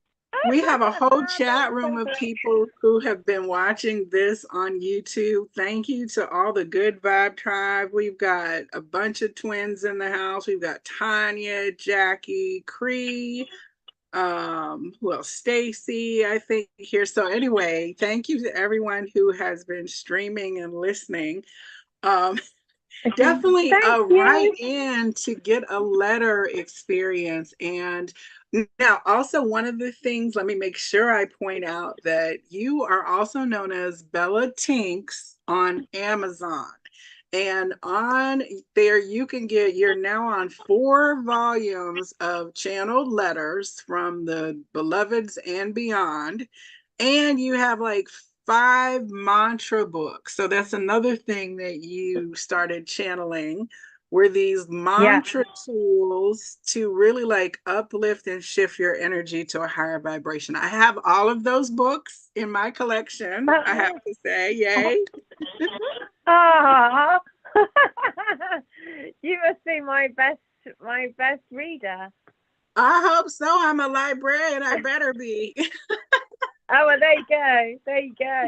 We have a whole chat room of people who have been watching this on YouTube. Thank you to all the Good Vibe Tribe. We've got a bunch of twins in the house. We've got Tanya, Jackie, Cree, who else? Stacy, I think here. So anyway, thank you to everyone who has been streaming and listening. Um, Definitely Thank write you. in to get a letter experience. And now, also, one of the things, let me make sure I point out that you are also known as Bella Tinks on Amazon. And on there, you can get, you're now on 4 volumes of channeled letters from the beloveds and beyond. And you have like 5 mantra books. So that's another thing that you started channeling, were these Yeah. mantra tools to really like uplift and shift your energy to a higher vibration. I have all of those books in my collection, I have to say. Yay. Ah, you must be my best reader. I hope so. I'm a librarian. I better be. Oh, well, there you go. There you go.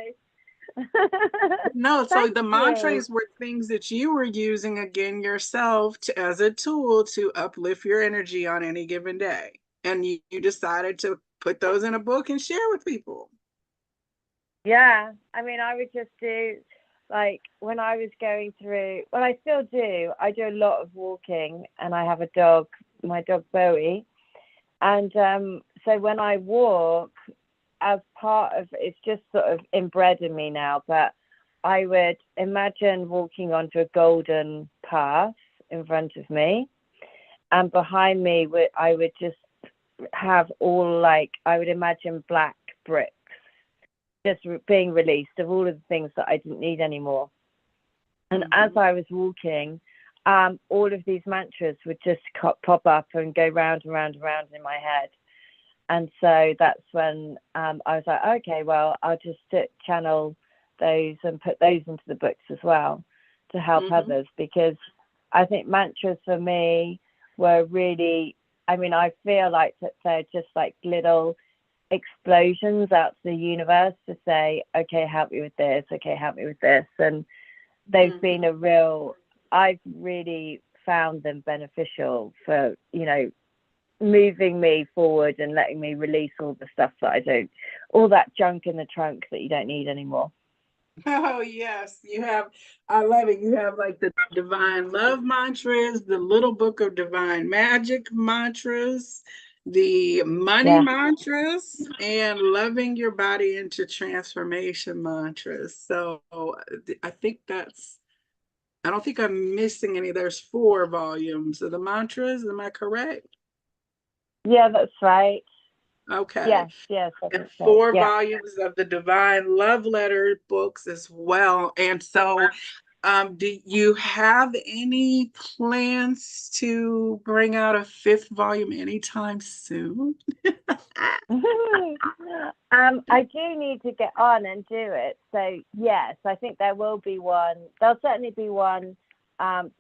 No, so Thank the you. mantras were things that you were using again yourself to, as a tool to uplift your energy on any given day. And you decided to put those in a book and share with people. Yeah, I mean, I would just do like when I was going through. Well, I still do. I do a lot of walking, and I have a dog, my dog Bowie, and so when I walk, as part of it's just sort of inbred in me now. But I would imagine walking onto a golden path in front of me, and behind me, I would just have all like I would imagine black bricks just being released of all of the things that I didn't need anymore. And as I was walking, all of these mantras would just pop up and go round and round and round in my head. And so that's when I was like, okay, well, I'll just channel those and put those into the books as well to help others, because I think mantras for me were really, I mean, I feel like that they're just like little explosions out to the universe to say, okay, help me with this, okay, help me with this. And they've been a real, I've really found them beneficial for, moving me forward and letting me release all the stuff that I don't, all that junk in the trunk that you don't need anymore. Oh, yes. You have, I love it. You have like the divine love mantras, the little book of divine magic mantras, the money mantras, and loving your body into transformation mantras. So I think I don't think I'm missing any. There's 4 volumes of the mantras. Am I correct? Yeah, that's right. Okay. Yes. And Right. 4 Yeah. volumes of the divine love letter books as well. And so do you have any plans to bring out a 5th volume anytime soon? I do need to get on and do it. So yes, I think there will be one. There'll certainly be one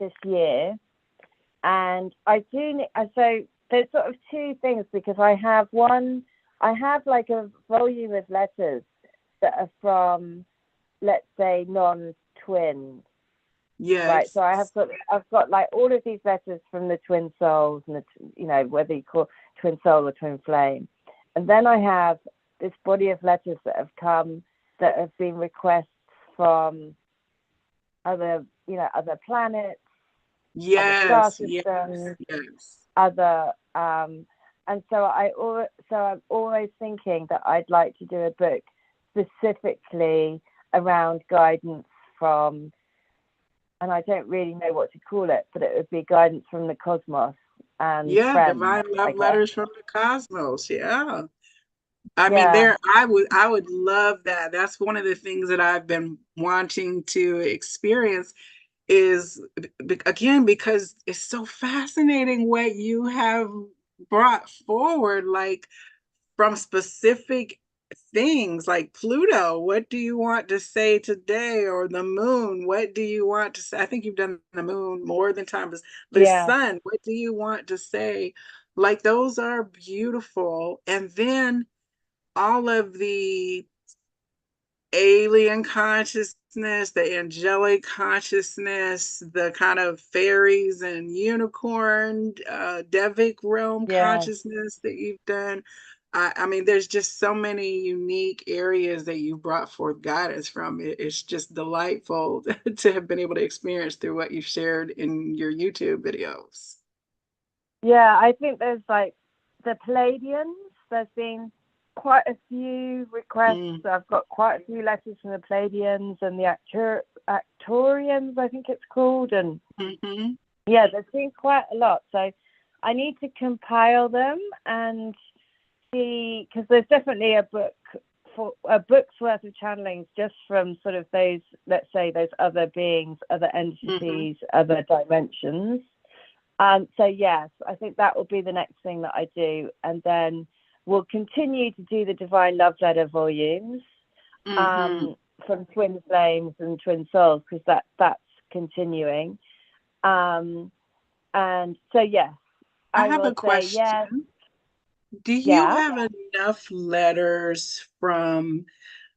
this year, and I do. So there's sort of 2 things, because I have like a volume of letters that are from, let's say, non-twins. Yes. Right. So I've got like all of these letters from the twin souls, and whether you call twin soul or twin flame. And then I have this body of letters that have come, that have been requests from other planets, other star systems, other, and so I'm always thinking that I'd like to do a book specifically around guidance from, and I don't really know what to call it, but it would be guidance from the cosmos and friends, divine love letters from the cosmos. Yeah. I mean, Yeah. I would love that. That's one of the things that I've been wanting to experience, is again, because it's so fascinating what you have brought forward, like from specific things like Pluto. What do you want to say today? Or the moon, what do you want to say? I think you've done the moon more than times. The Yeah. sun, what do you want to say? Like, those are beautiful. And then all of the alien consciousness, the angelic consciousness, the kind of fairies and unicorn, Devic realm Yeah. consciousness that you've done. I mean, there's just so many unique areas that you brought forth guidance from. It's just delightful to have been able to experience through what you've shared in your YouTube videos. Yeah, I think there's like the Palladians. There's been quite a few requests. Mm. I've got quite a few letters from the Palladians and the Actorians, I think it's called. And Mm-hmm. yeah, there's been quite a lot. So I need to compile them and see, because there's definitely a book's worth of channelings just from sort of those, let's say, those other beings, other entities, other dimensions. So yes, I think that will be the next thing that I do, and then we'll continue to do the Divine Love Letter volumes from Twin Flames and Twin Souls, because that's continuing. And so yes, I I have a will say question. yes. Do you Yeah. have enough letters from,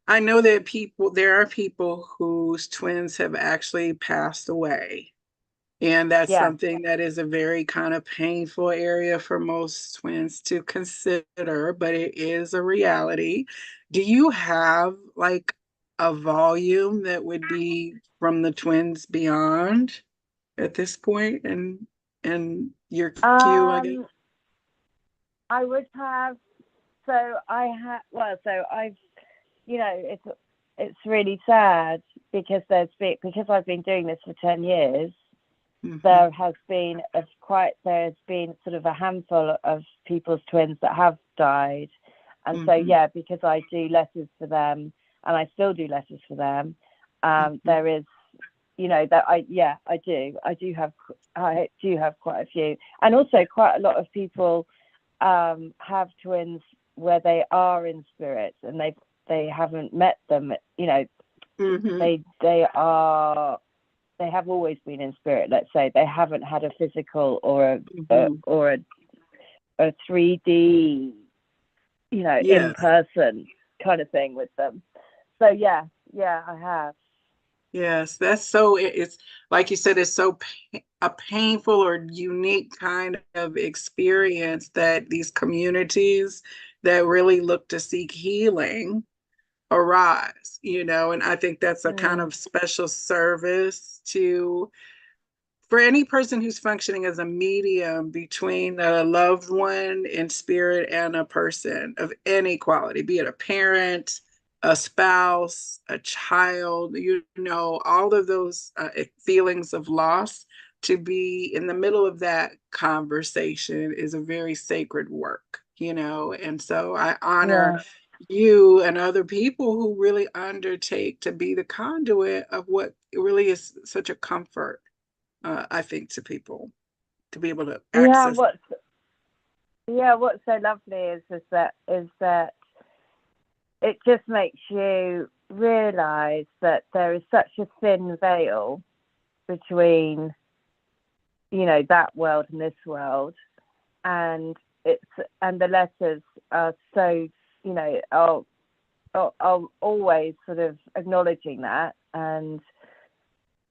I know that there are people whose twins have actually passed away. And that's Yeah. something that is a very kind of painful area for most twins to consider, but it is a reality. Do you have like a volume that would be from the twins beyond at this point and your queue, I guess? I would have. So I have. Well, so I've. It's really sad because because I've been doing this for 10 years. There has been sort of a handful of people's twins that have died, and so yeah, because I do letters for them, and I still do letters for them. There is, that I do have quite a few, and also quite a lot of people have twins where they are in spirit and they haven't met them. They have always been in spirit. Let's say they haven't had a physical or a 3D, in person kind of thing with them. So yeah, I have. Yes, it's like you said, it's a painful or unique kind of experience that these communities that really look to seek healing arise, and I think that's a kind of special service for any person who's functioning as a medium between a loved one in spirit and a person of any quality, be it a parent, a spouse, a child, all of those feelings of loss. To be in the middle of that conversation is a very sacred work, and so I honor you and other people who really undertake to be the conduit of what really is such a comfort, I think, to people to be able to access. What's so lovely is that it just makes you realize that there is such a thin veil between that world and this world, and the letters are so are always sort of acknowledging that, and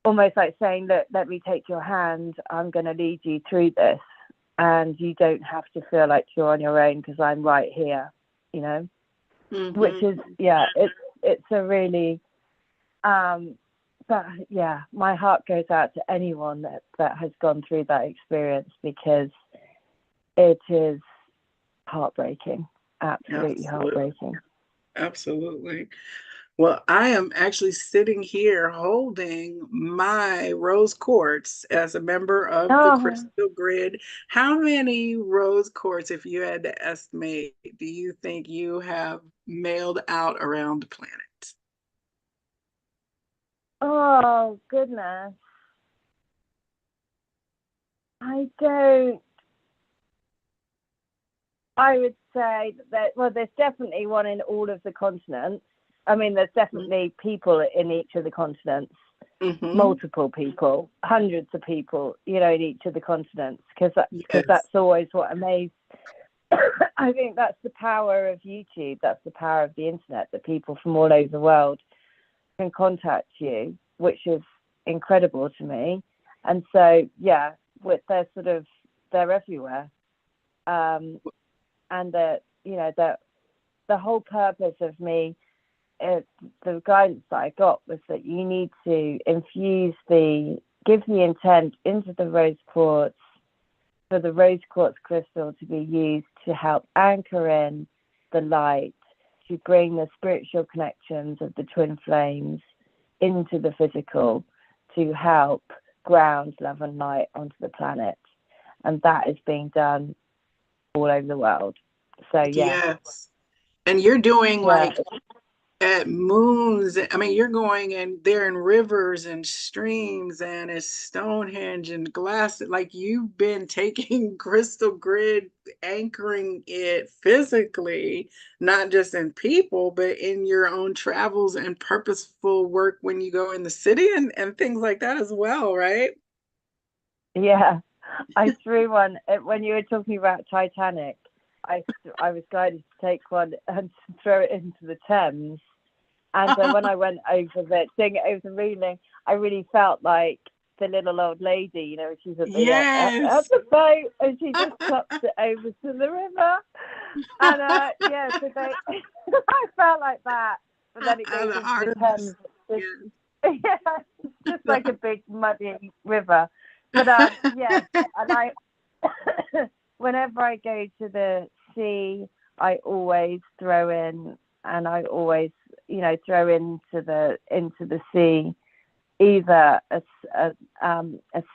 almost like saying, look, let me take your hand, I'm going to lead you through this, and you don't have to feel like you're on your own because I'm right here, which is, it's a really, but yeah, my heart goes out to anyone that has gone through that experience, because it is heartbreaking, absolutely heartbreaking. Absolutely. Well, I am actually sitting here holding my rose quartz as a member of the Crystal Grid. How many rose quartz, if you had to estimate, do you think you have mailed out around the planet? Oh, goodness. I would say that, well, there's definitely one in all of the continents. I mean, there's definitely people in each of the continents, multiple people, hundreds of people, in each of the continents, because that's always what I think that's the power of YouTube. That's the power of the internet, that people from all over the world can contact you, which is incredible to me. And so, yeah, they're everywhere. And the whole purpose of me, the guidance that I got was that you need to give the intent into the rose quartz, for the rose quartz crystal to be used to help anchor in the light, to bring the spiritual connections of the twin flames into the physical, to help ground love and light onto the planet. And that is being done all over the world. So, yeah. Yes. And you're doing Yeah. like at moons. I mean, you're going and they're in rivers and streams and it's Stonehenge and glass. Like you've been taking crystal grid, anchoring it physically, not just in people, but in your own travels and purposeful work when you go in the city and things like that as well, right? Yeah. I threw one when you were talking about Titanic. I was guided to take one and throw it into the Thames. And when I went doing it over the railing, I really felt like the little old lady, you know, she's at Yes. the boat, and she just tops it over to the river. And so I felt like that. But then it goes The into the artist. Thames. It's just like a big muddy river. But yes, and I whenever I go to the sea, I always throw in, and I always, throw into the sea either a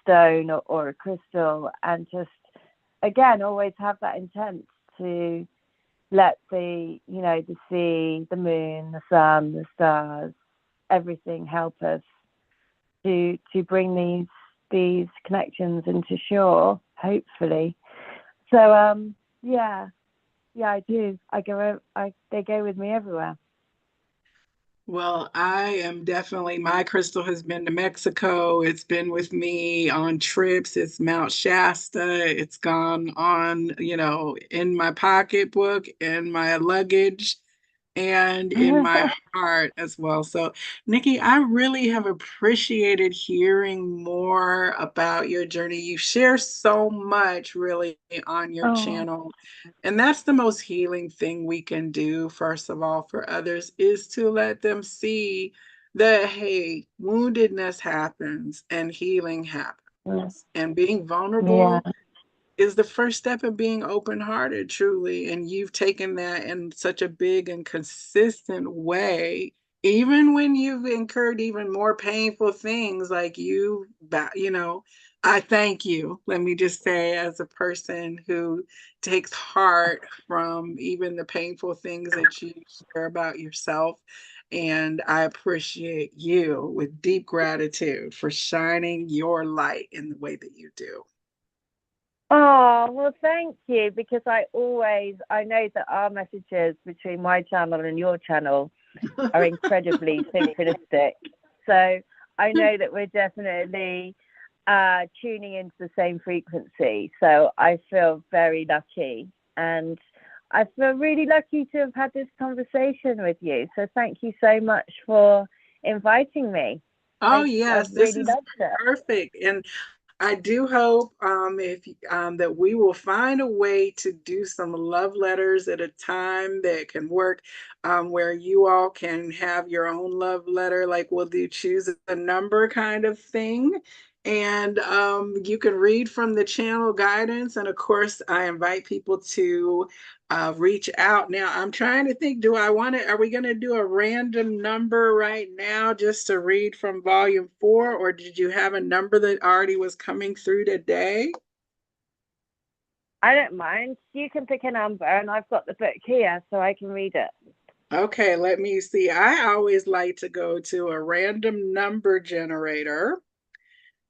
stone or a crystal, and just again always have that intent to let the sea, the moon, the sun, the stars, everything help us to bring these connections into shore, hopefully. So I do. They go with me everywhere. Well, I am definitely, my crystal has been to Mexico. It's been with me on trips. It's Mount Shasta. It's gone on, in my pocketbook, in my luggage, and in my heart as well. So, Nikki, I really have appreciated hearing more about your journey. You share so much really on your Oh, channel. And that's the most healing thing we can do, first of all, for others, is to let them see that, hey, woundedness happens and healing happens. And being yeah. vulnerable is the first step of being open-hearted, truly. And you've taken that in such a big and consistent way, even when you've incurred even more painful things, like I thank you. Let me just say, as a person who takes heart from even the painful things that you share about yourself. And I appreciate you with deep gratitude for shining your light in the way that you do. Oh, well, thank you, because I know that our messages between my channel and your channel are incredibly synchronistic. So I know that we're definitely tuning into the same frequency. So I feel very lucky, and I feel really lucky to have had this conversation with you. So thank you so much for inviting me. Oh, I've yes, this really is loved it. perfect. And I do hope if that we will find a way to do some love letters at a time that can work, where you all can have your own love letter, like we'll do choose a number kind of thing. And you can read from the channel guidance. And of course, I invite people to reach out. Now, I'm trying to think, are we going to do a random number right now just to read from volume 4? Or did you have a number that already was coming through today? I don't mind. You can pick a number, and I've got the book here, so I can read it. Okay, let me see. I always like to go to a random number generator.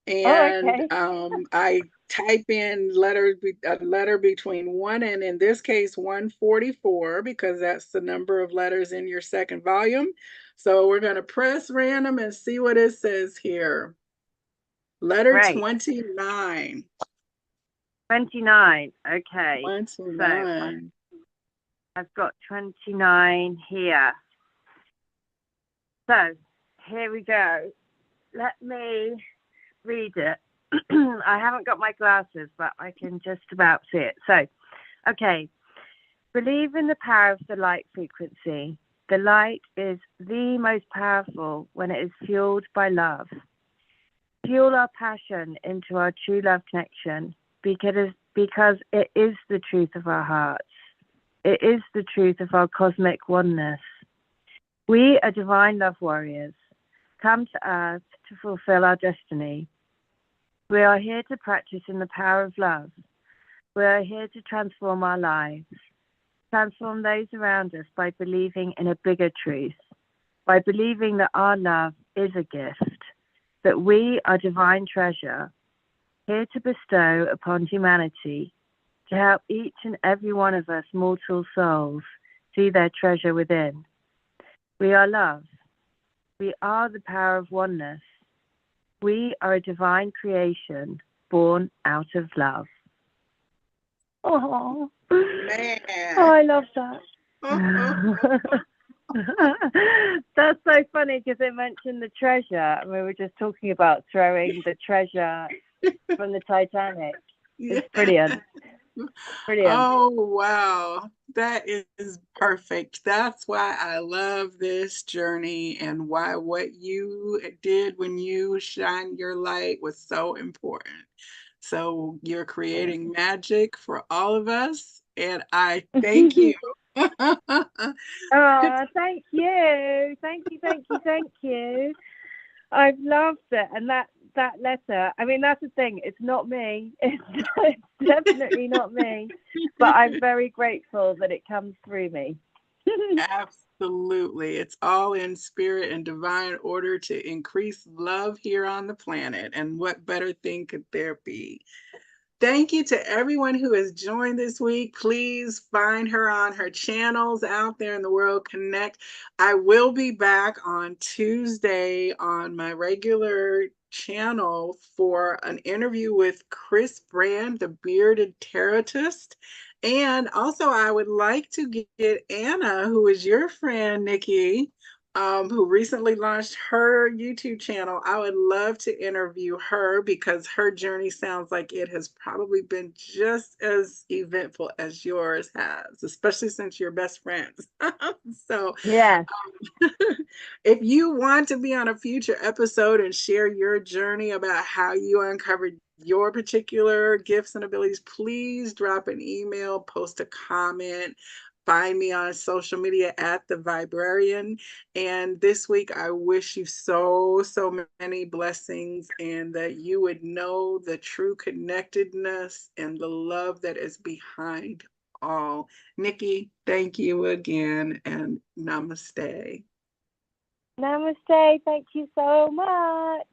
Oh, And okay. I type in a letter between 1 and, in this case, 144, because that's the number of letters in your second volume. So we're going to press random and see what it says here. Letter Right. 29. 29. Okay. 29. So I've got 29 here. So here we go. Let me read it. I haven't got my glasses, but I can just about see it. So, okay. Believe in the power of the light frequency. The light is the most powerful when it is fueled by love. Fuel our passion into our true love connection because it is the truth of our hearts. It is the truth of our cosmic oneness. We are divine love warriors, come to earth to fulfill our destiny. We are here to practice in the power of love. We are here to transform our lives, transform those around us by believing in a bigger truth, by believing that our love is a gift, that we are divine treasure, here to bestow upon humanity, to help each and every one of us mortal souls see their treasure within. We are love. We are the power of oneness. We are a divine creation born out of love. Oh, man. Oh, I love that. That's so funny because it mentioned the treasure, and we were just talking about throwing the treasure from the Titanic. It's brilliant. Brilliant. Oh, wow. That is perfect. That's why I love this journey and why what you did when you shine your light was so important. So you're creating magic for all of us, and I thank you. Oh, thank you. Thank you, thank you, thank you. I've loved it. And that letter, I mean, that's the thing. It's not me. It's definitely not me. But I'm very grateful that it comes through me. Absolutely. It's all in spirit and divine order to increase love here on the planet. And what better thing could there be? Thank you to everyone who has joined this week. Please find her on her channels out there in the world. Connect. I will be back on Tuesday on my regular channel for an interview with Chris Brand, the bearded tarotist. And also, I would like to get Anna, who is your friend, Nikki, who recently launched her YouTube channel. I would love to interview her because her journey sounds like it has probably been just as eventful as yours has, especially since you're best friends. So, yeah. If you want to be on a future episode and share your journey about how you uncovered your particular gifts and abilities, please drop an email, post a comment. Find me on social media at the Viberarian. And this week, I wish you so many blessings and that you would know the true connectedness and the love that is behind all. Nikki, thank you again and namaste. Namaste. Thank you so much.